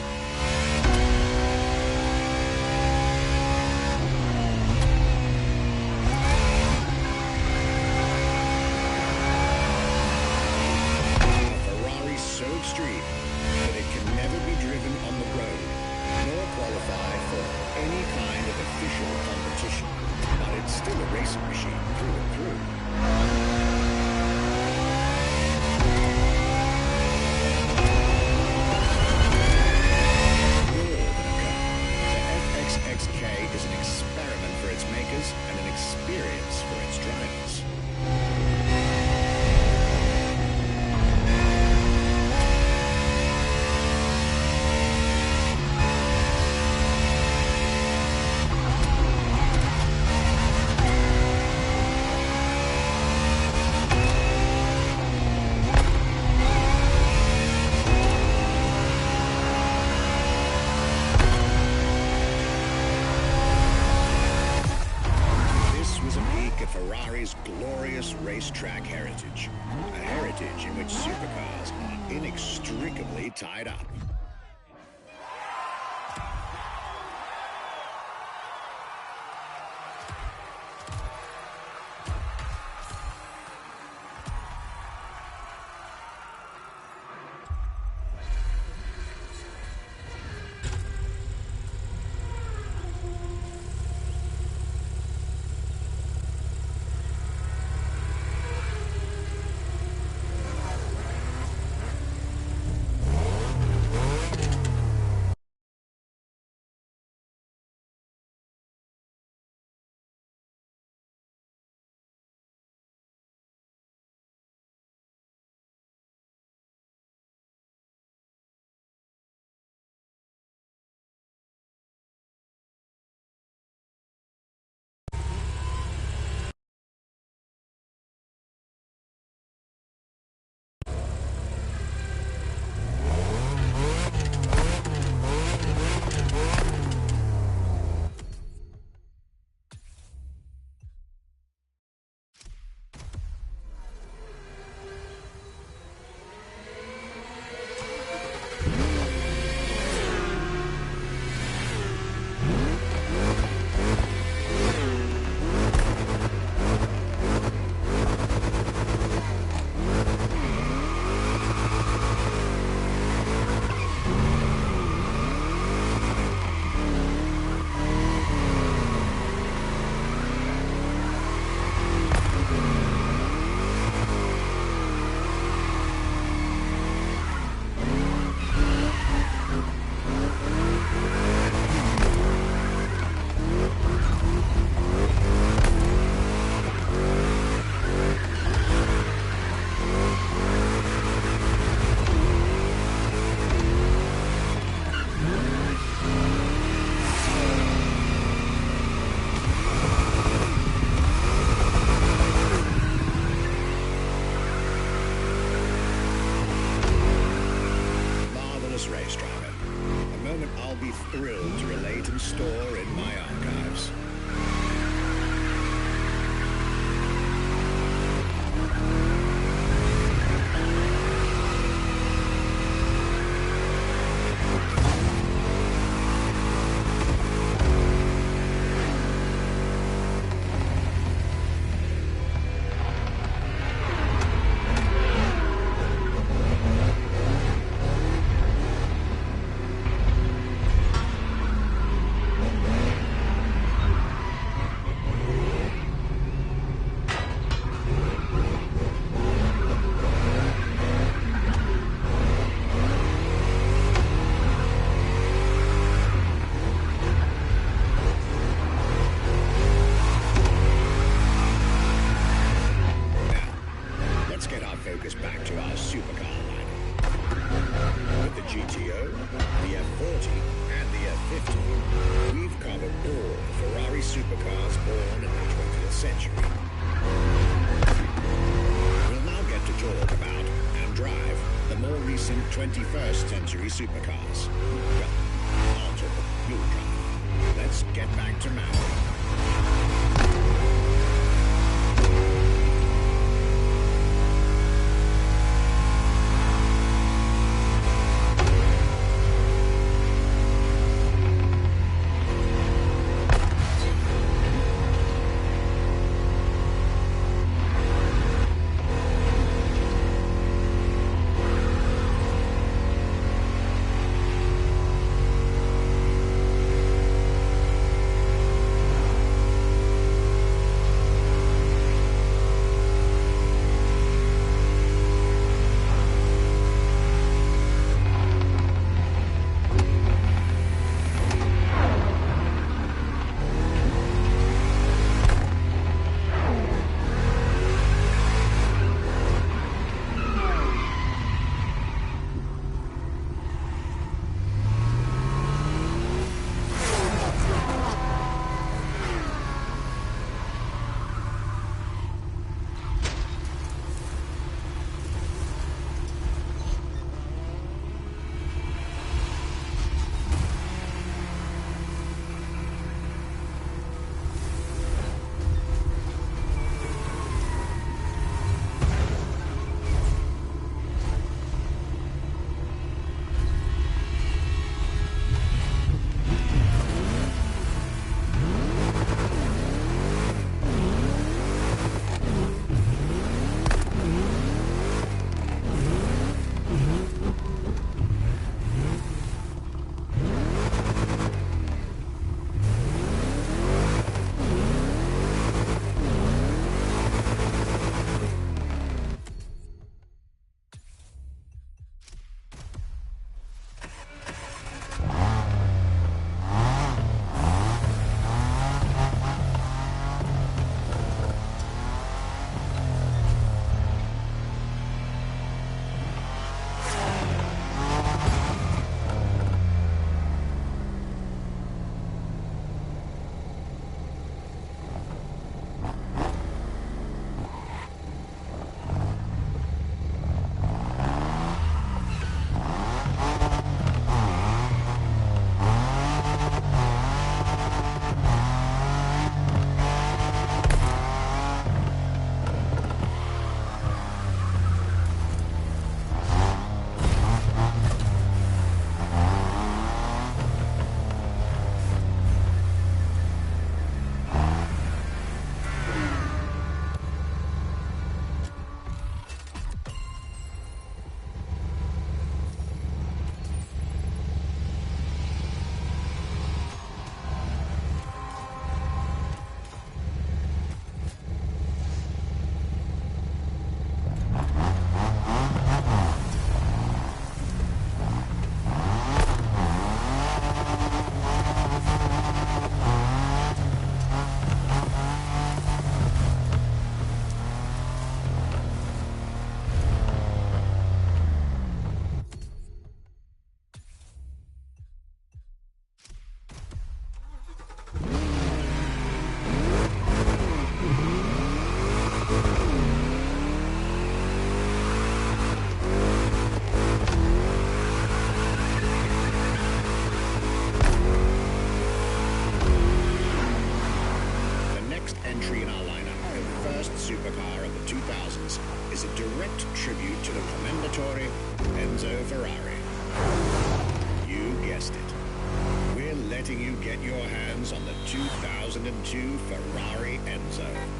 Speaker 7: So extreme that it can never be driven on the road, nor qualify for any kind of official competition, but it's still a racing machine through and through. More than a car, the FXXK is an experiment for its makers and an experience for its drivers. Ferrari's glorious racetrack heritage, a heritage in which supercars are inextricably tied up. thrilled to relate and store in my archives. GTO, the F40, and the F50, we've covered all the Ferrari supercars born in the 20th century. We'll now get to talk about and drive the more recent 21st century supercars. Well, I'll talk, you'll drive. Let's get back to Maui. letting you get your hands on the 2002 Ferrari Enzo.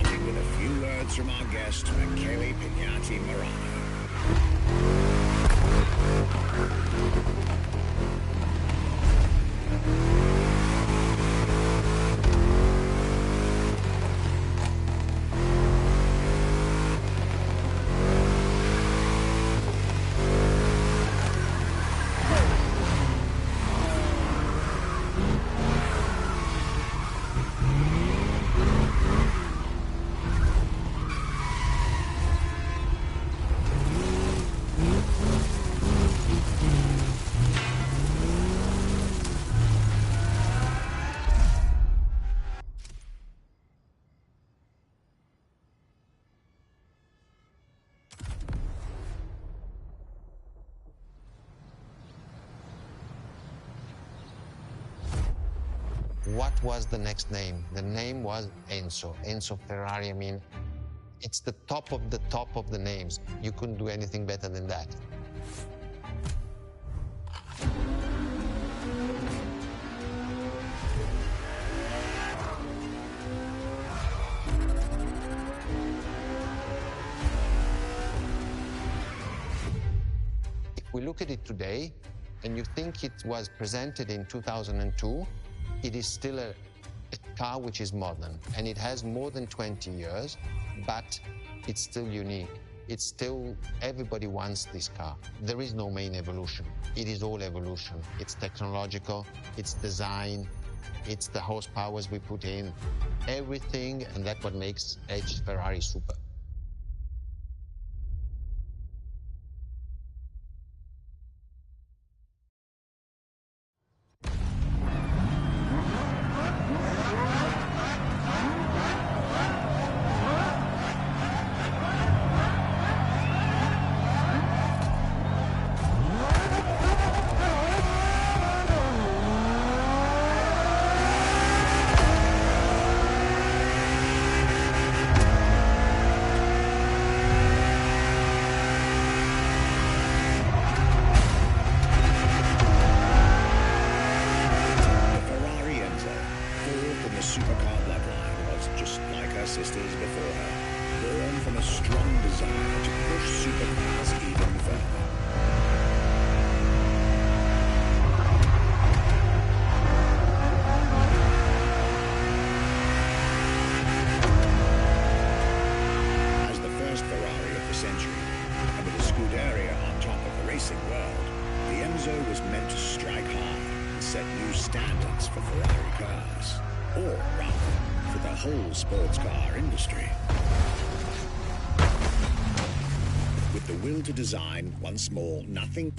Speaker 7: starting with a few words from our guest, Michele Pignati Morano.
Speaker 8: What was the next name? The name was Enzo. Enzo Ferrari, I mean, it's the top of the names. You couldn't do anything better than that. If we look at it today, and you think it was presented in 2002, it is still a car which is modern, and it has more than 20 years, but it's still unique. It's still, everybody wants this car. There is no main evolution. It is all evolution. It's technological, it's design, it's the horsepowers we put in, everything, and that's what makes Ferrari super.
Speaker 7: Sports car industry. With the will to design, once more, nothing.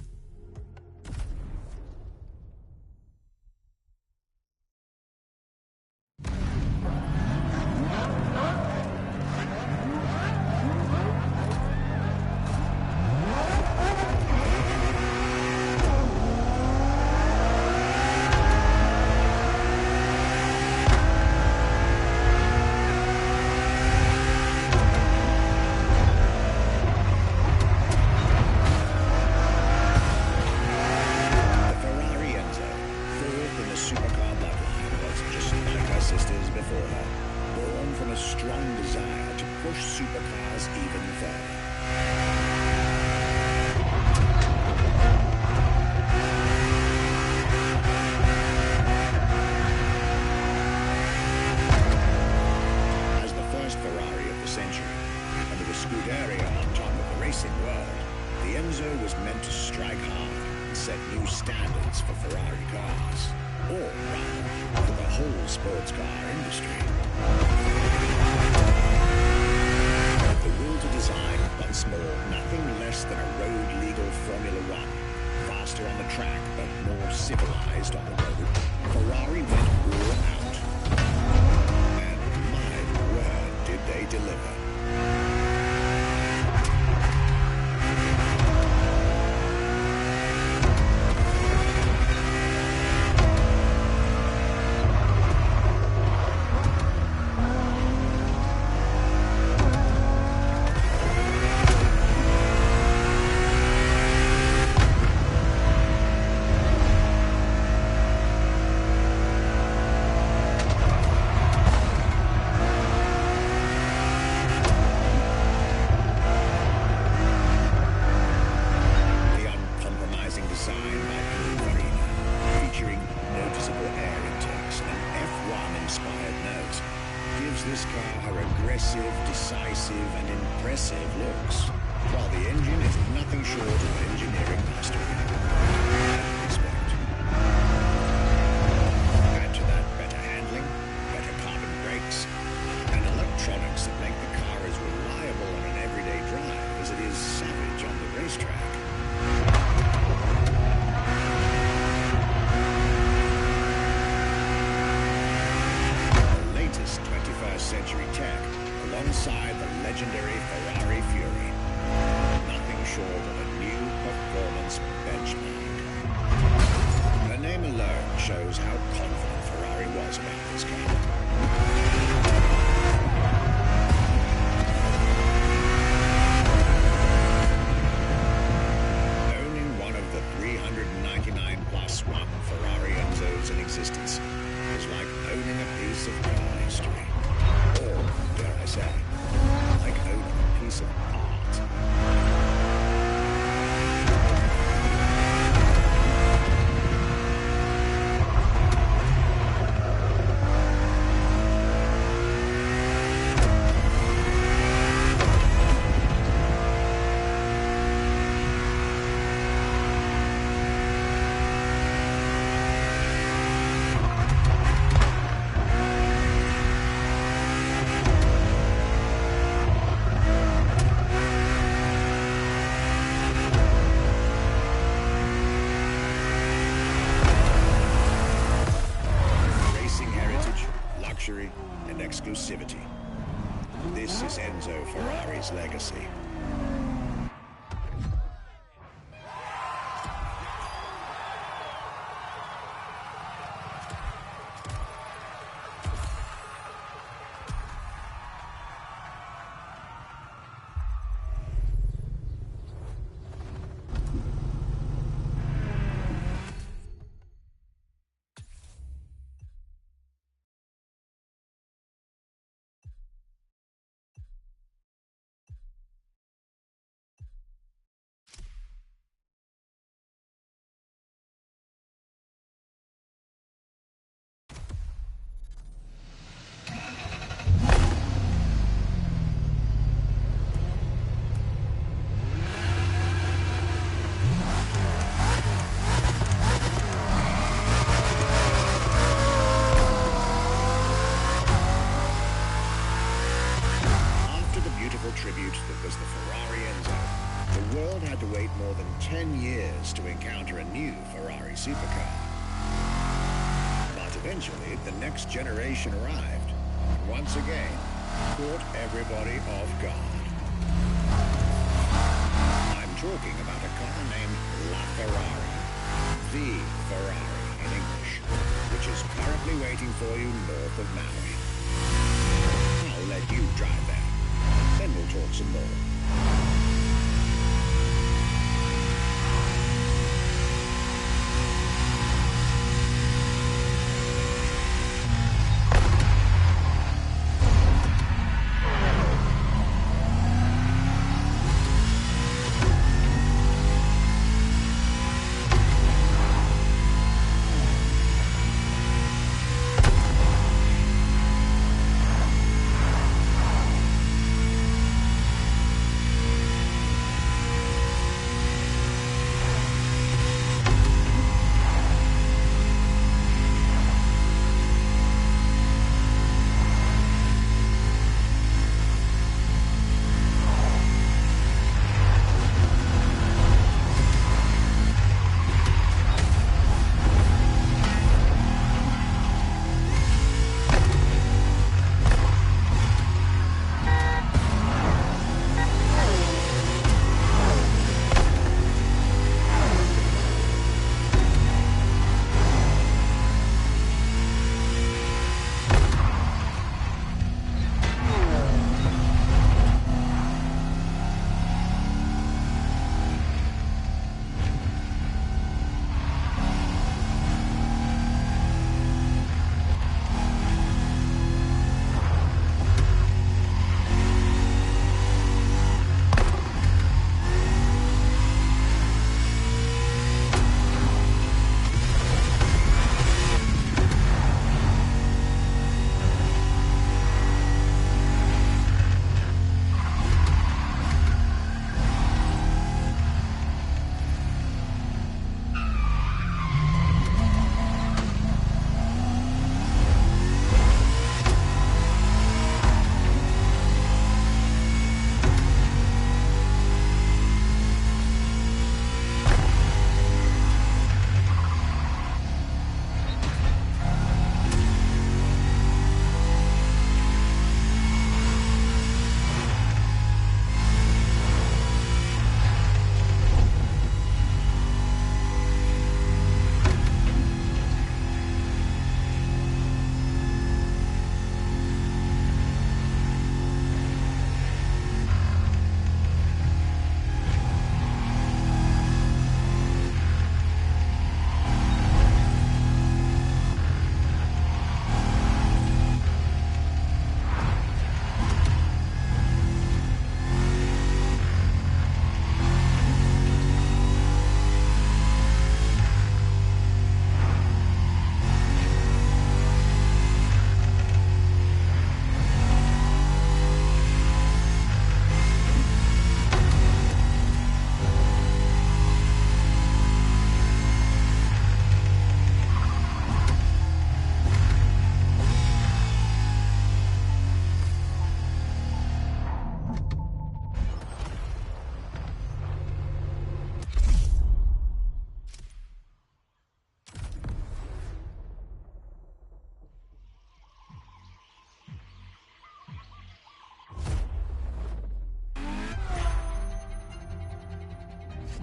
Speaker 7: are aggressive, decisive, and impressive looks, while the engine is nothing short of engineering mastery. Respect. Add to that better handling, better carbon brakes, and electronics that make the car as reliable on an everyday drive as it is savage on the racetrack. The latest 21st century tech alongside the legendary Ferrari Fury. Nothing short of a new performance benchmark. The name alone shows how confident Ferrari was about this car. Owning one of the 399 plus one Ferrari Enzos in existence is like owning a piece of car history. Or, dare I say, like owning a piece of art. And exclusivity. This is Enzo Ferrari's legacy. Tribute that was the Ferrari Enzo, the world had to wait more than 10 years to encounter a new Ferrari supercar. But eventually, the next generation arrived, and once again, caught everybody off guard. I'm talking about a car named La Ferrari, the Ferrari in English, which is currently waiting for you north of Maui. I'll let you drive there. Then we'll talk some more.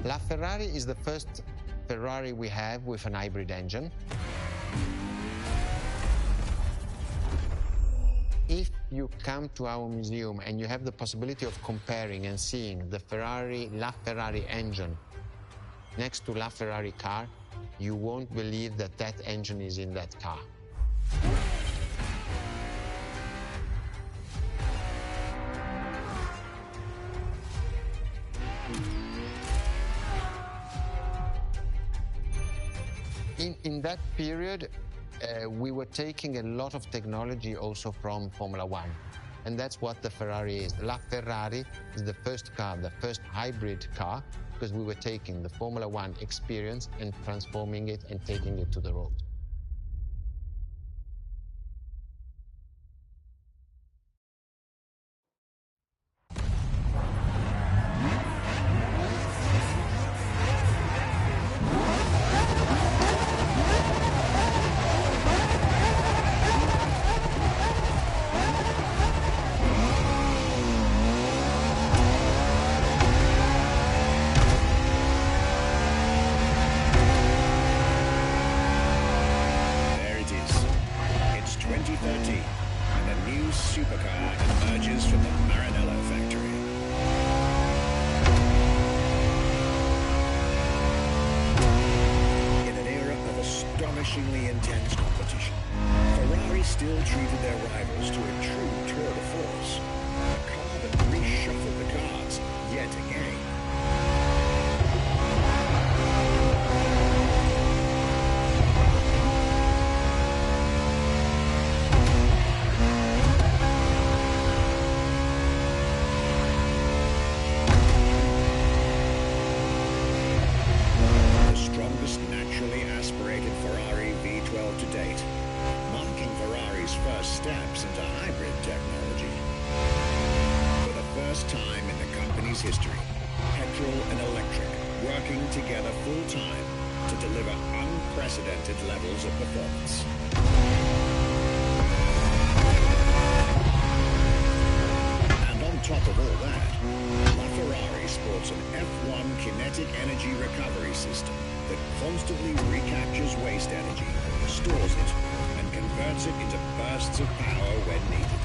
Speaker 8: LaFerrari is the first Ferrari we have with an hybrid engine. If you come to our museum and you have the possibility of comparing and seeing the LaFerrari engine next to LaFerrari car, you won't believe that that engine is in that car. In that period, we were taking a lot of technology also from Formula One. And that's what the Ferrari is. LaFerrari is the first car, the first hybrid car, because we were taking the Formula One experience and transforming it and taking it to the road.
Speaker 7: Intense competition. Ferrari still treated their rivals to a true tour de force. A car that reshuffled the cards yet again. The strongest naturally aspirated Ferrari V12 to date, marking Ferrari's first steps into hybrid technology. For the first time in the company's history, petrol and electric working together full-time to deliver unprecedented levels of performance. And on top of all that, LaFerrari sports an F1 kinetic energy recovery system that constantly recaptures waste energy, stores it, and converts it into bursts of power when needed.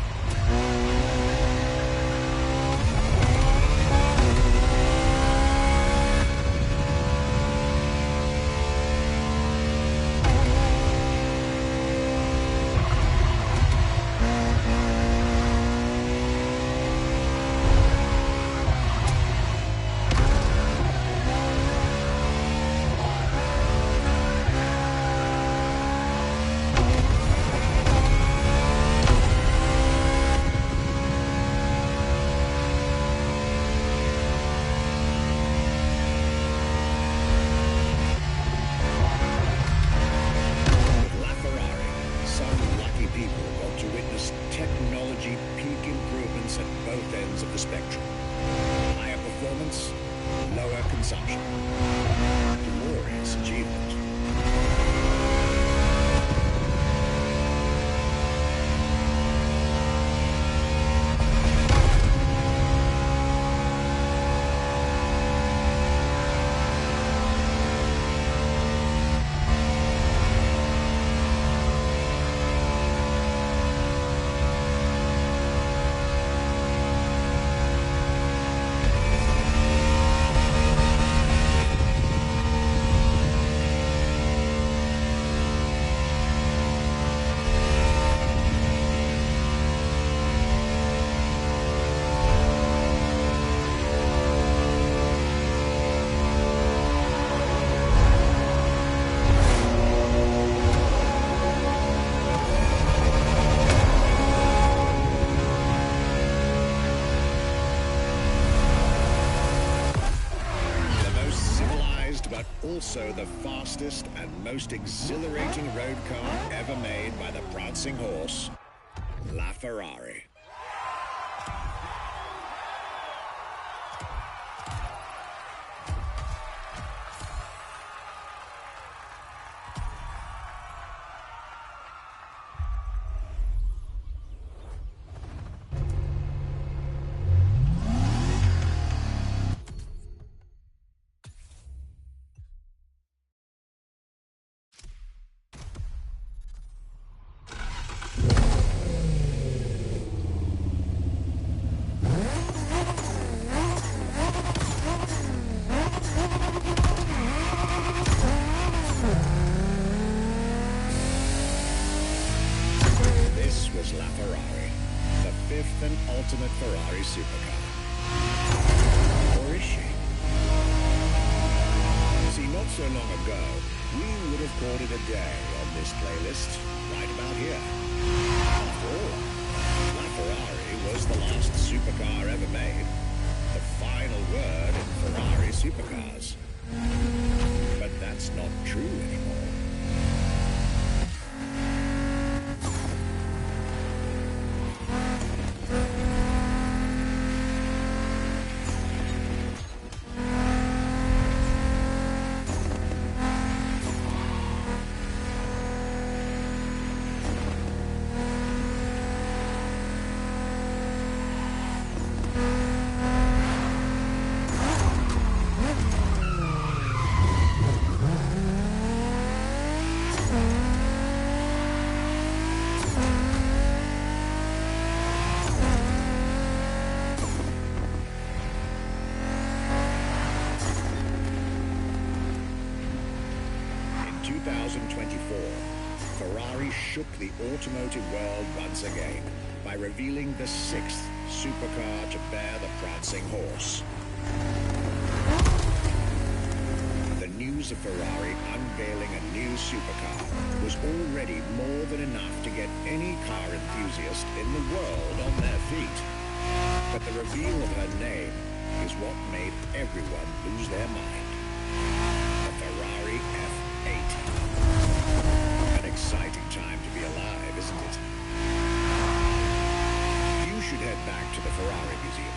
Speaker 7: Also the fastest and most exhilarating road car ever made by the prancing horse, LaFerrari. Ferrari supercar. Or is she? See, not so long ago, we would have called it a day on this playlist, right about here. After all, La Ferrari was the last supercar ever made. The final word in Ferrari supercars. But that's not true anymore. In 2024, Ferrari shook the automotive world once again by revealing the 6th supercar to bear the prancing horse. The news of Ferrari unveiling a new supercar was already more than enough to get any car enthusiast in the world on their feet. But the reveal of her name is what made everyone lose their mind. The Ferrari F8. An exciting time to be alive, isn't it? You should head back to the Ferrari Museum.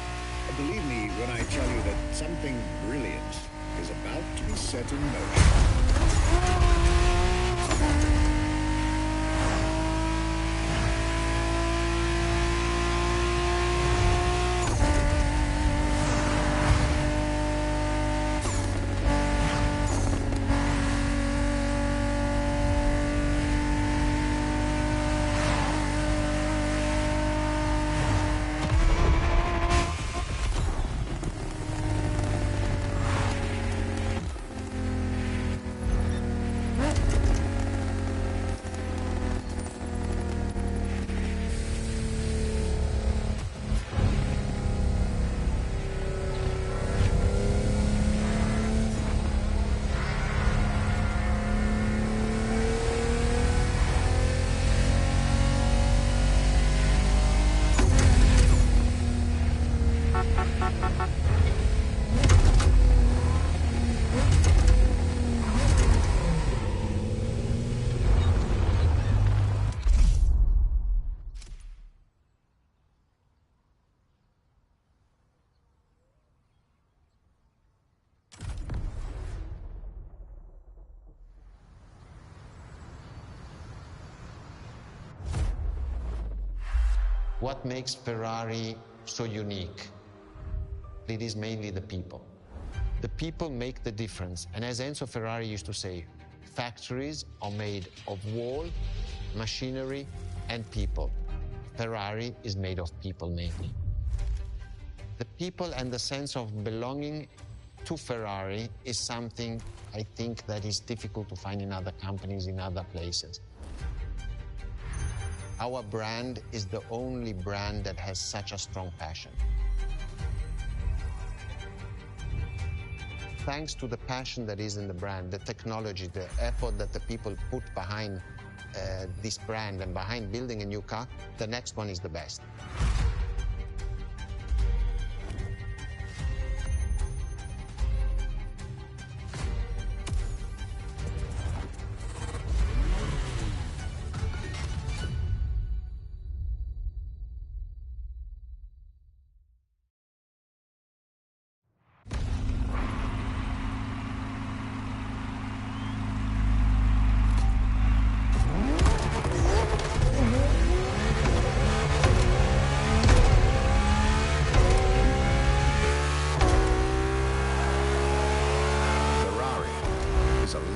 Speaker 7: Believe me when I tell you that something brilliant is about to be set in motion.
Speaker 8: What makes Ferrari so unique? It is mainly the people. The people make the difference. And as Enzo Ferrari used to say, factories are made of wall, machinery, and people. Ferrari is made of people mainly. The people and the sense of belonging to Ferrari is something I think that is difficult to find in other companies, in other places. Our brand is the only brand that has such a strong passion. Thanks to the passion that is in the brand, the technology, the effort that the people put behind this brand and behind building a new car, the next one is the best.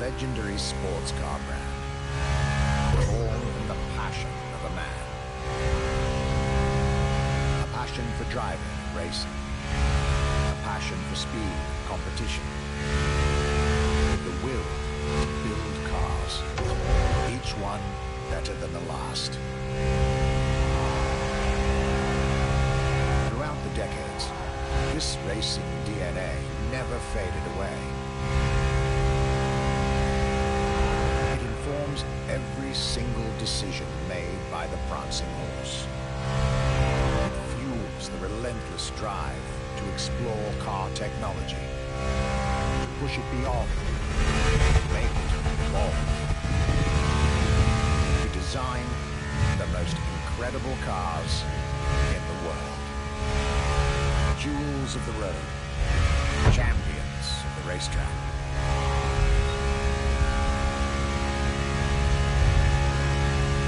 Speaker 7: Legendary sports car brand, born from the passion of a man. A passion for driving and racing. A passion for speed and competition. The will to build cars, each one better than the last. This racing DNA never faded away. It informs every single decision made by the prancing horse. It fuels the relentless drive to explore car technology, to push it beyond, to make it evolve, to design the most incredible cars in the world. Jewels of the road, champions of the racetrack.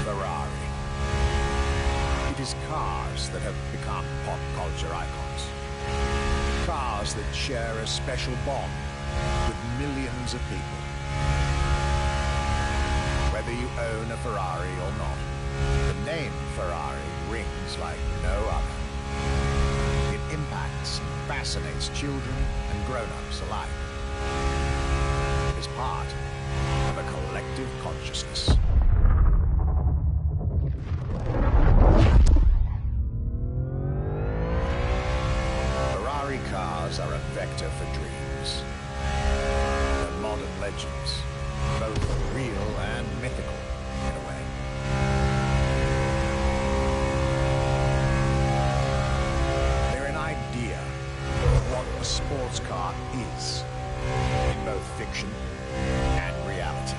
Speaker 7: Ferrari. It is cars that have become pop culture icons. Cars that share a special bond with millions of people. Whether you own a Ferrari or not, the name Ferrari rings like no other. It impacts and fascinates children and grown-ups alike. It is part of a collective consciousness. Ferrari cars are a vector for dreams. They're modern legends, both real and mythical in a way. A sports car is, in both fiction and reality.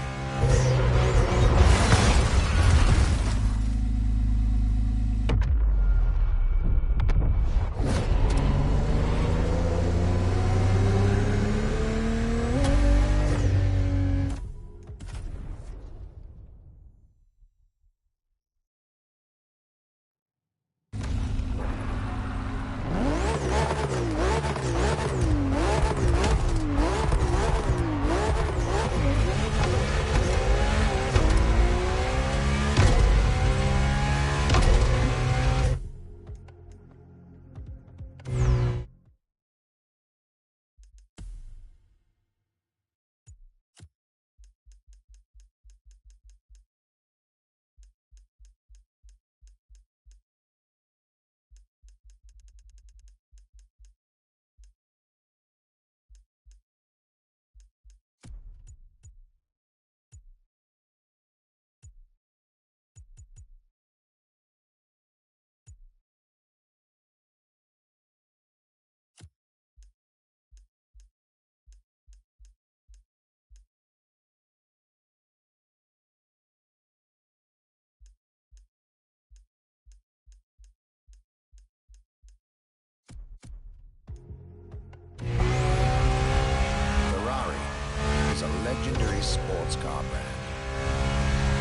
Speaker 7: A legendary sports car brand,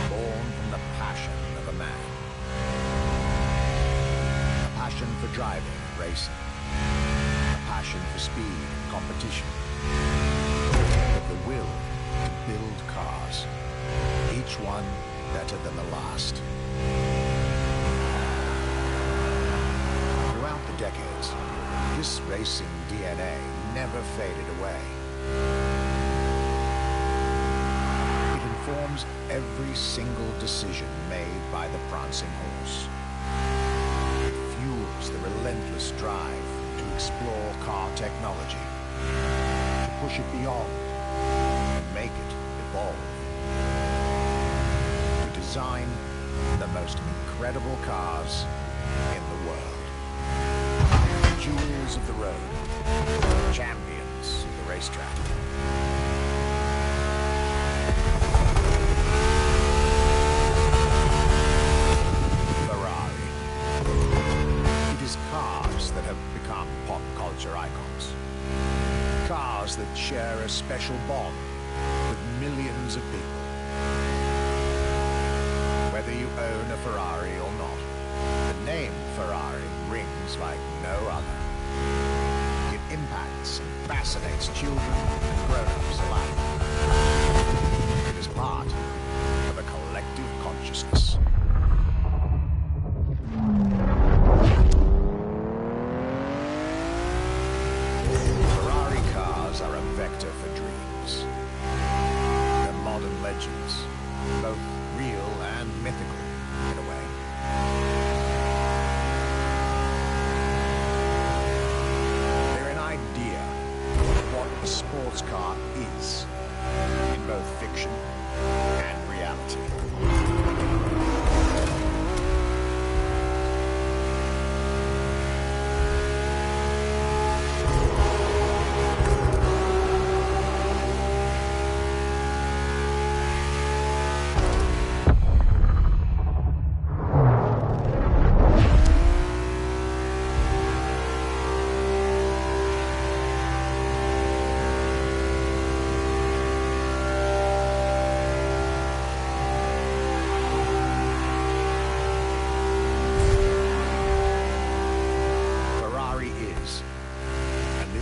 Speaker 7: born from the passion of a man. A passion for driving and racing. A passion for speed and competition. With the will to build cars, each one better than the last. Throughout the decades, this racing DNA never faded away. Informs every single decision made by the prancing horse. It fuels the relentless drive to explore car technology, to push it beyond, and make it evolve. To design the most incredible cars in the world. Jewels of the road, champions of the racetrack. Cars that have become pop culture icons. Cars that share a special bond with millions of people. Whether you own a Ferrari or not, the name Ferrari rings like no other. It impacts and fascinates children and grown-ups alike. It is part of a collective consciousness. Are a vector for dreams. They're modern legends, both real and mythical in a way. They're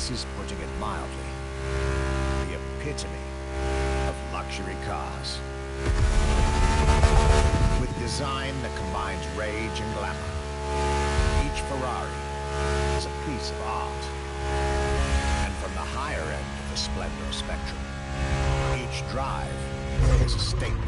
Speaker 7: This is putting it mildly. The epitome of luxury cars. With design that combines rage and glamour. Each Ferrari is a piece of art. And from the higher end of the splendor spectrum, each drive is a statement.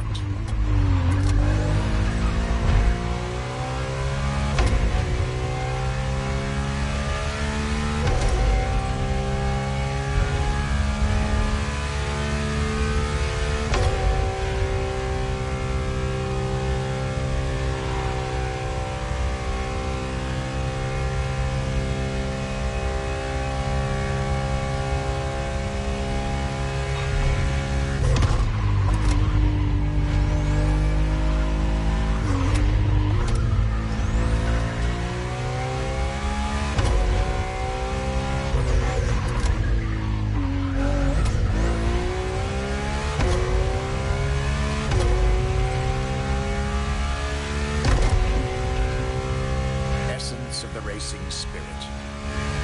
Speaker 7: Spirit.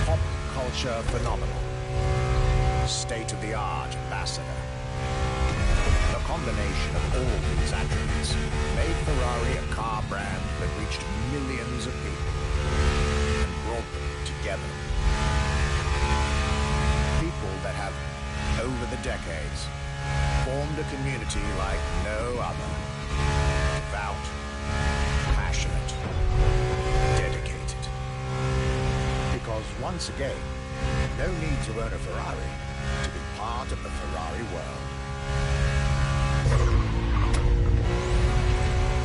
Speaker 7: Pop culture phenomenal. State-of-the-art ambassador. The combination of all these attributes made Ferrari a car brand that reached millions of people and brought them together. People that have, over the decades, formed a community like no other. Devout, passionate, dedicated. Because once again, no need to own a Ferrari to be part of the Ferrari world.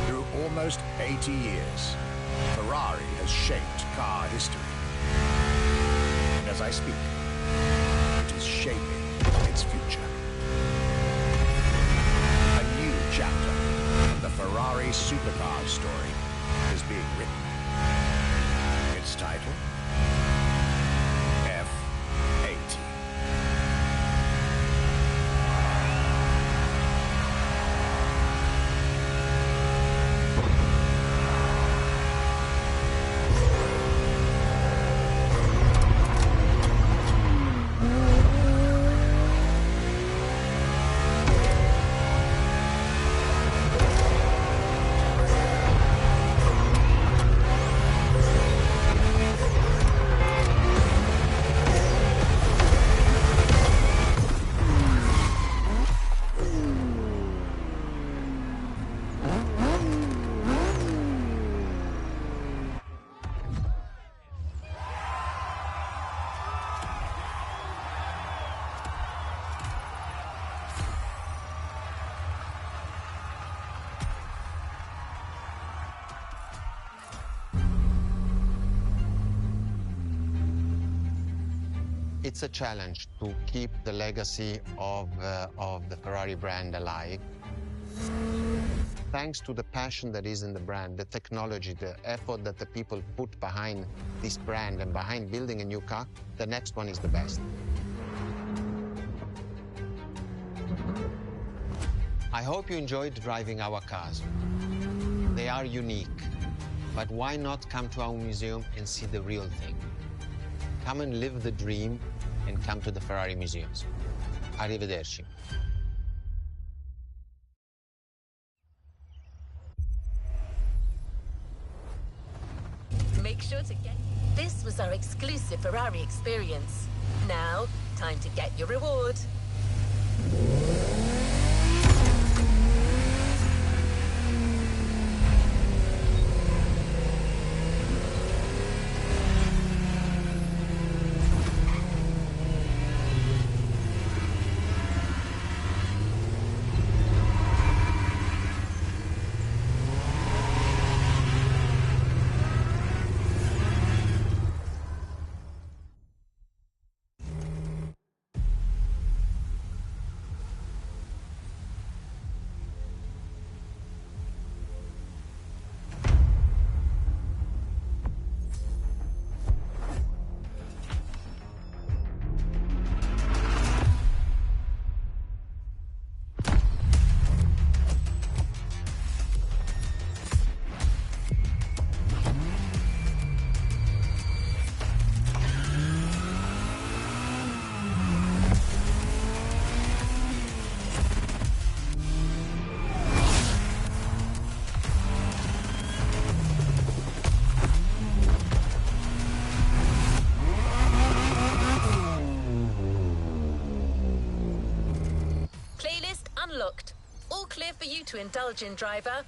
Speaker 7: Through almost 80 years, Ferrari has shaped car history. And as I speak, it is shaping its future. A new chapter of the Ferrari supercar story is being written. Its title?
Speaker 8: It's a challenge to keep the legacy of the Ferrari brand alive. Thanks to the passion that is in the brand, the technology, the effort that the people put behind this brand and behind building a new car, the next one is the best. I hope you enjoyed driving our cars. They are unique, but why not come to our museum and see the real thing? Come and live the dream and come to the Ferrari museums. Arrivederci.
Speaker 3: Make sure to get... This was our exclusive Ferrari experience. Now, time to get your reward. unlocked. All clear for you to indulge in, driver.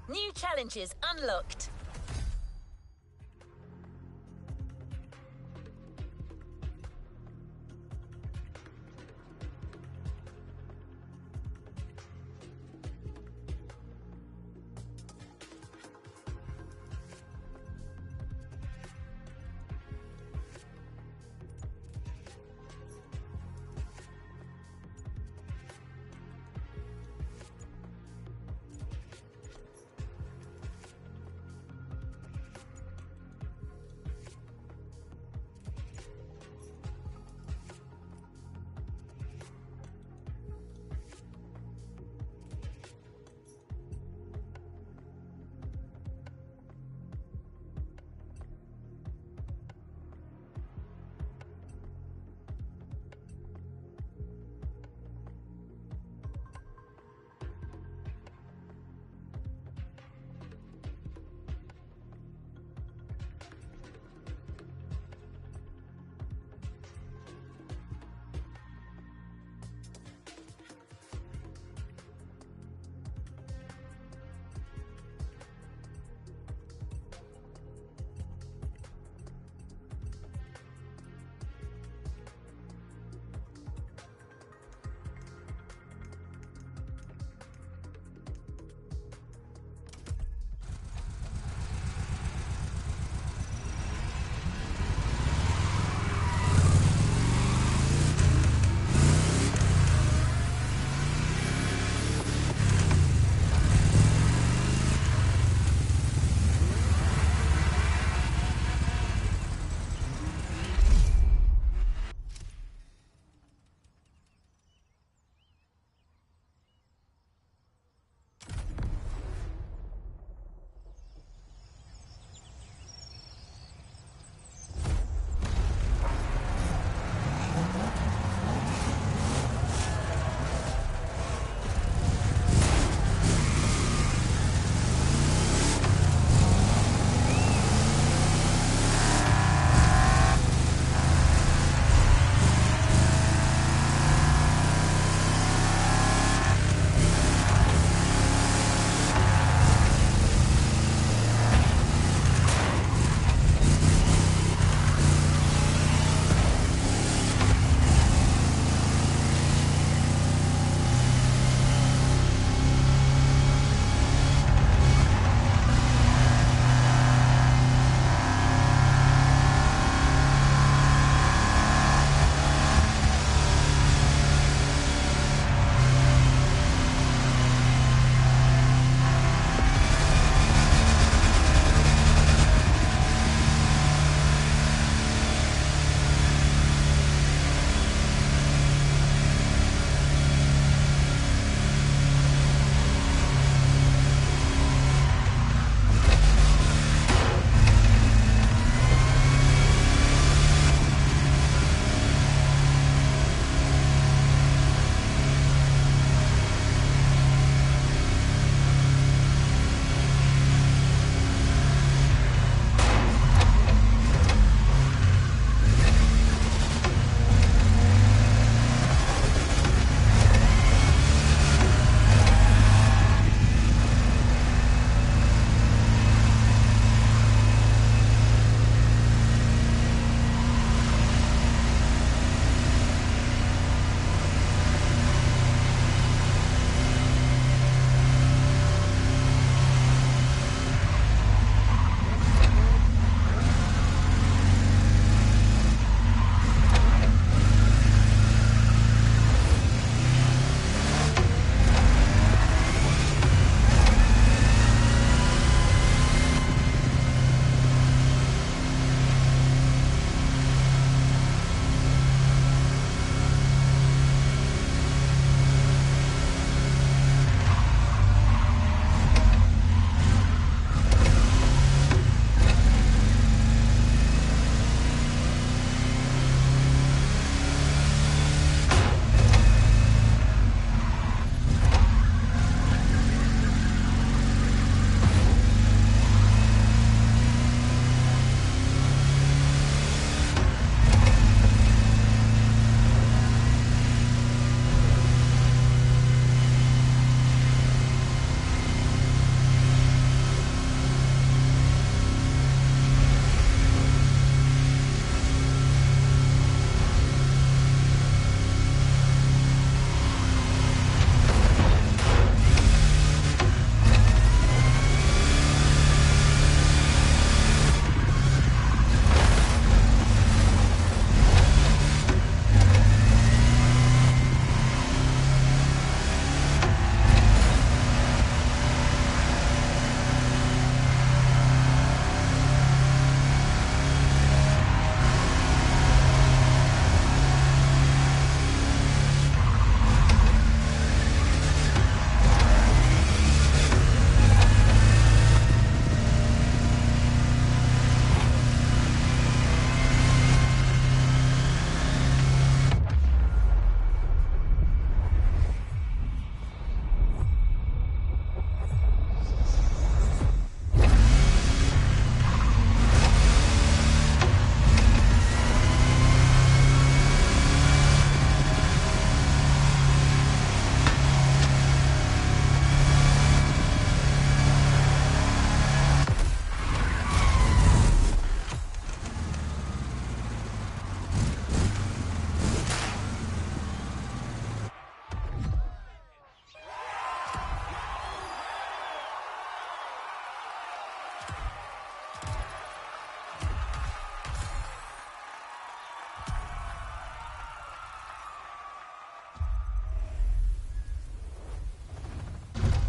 Speaker 3: New challenges unlocked.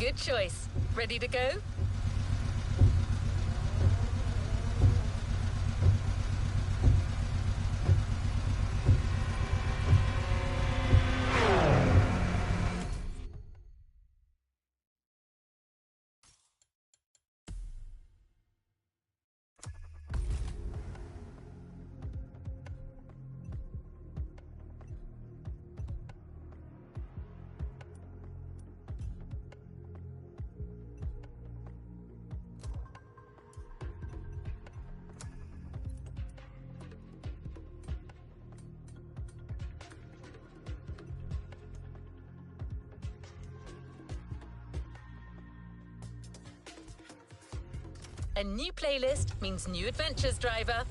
Speaker 3: Good choice. Ready to go? A new playlist means new adventures, driver.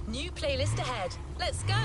Speaker 3: New playlist ahead. Let's go!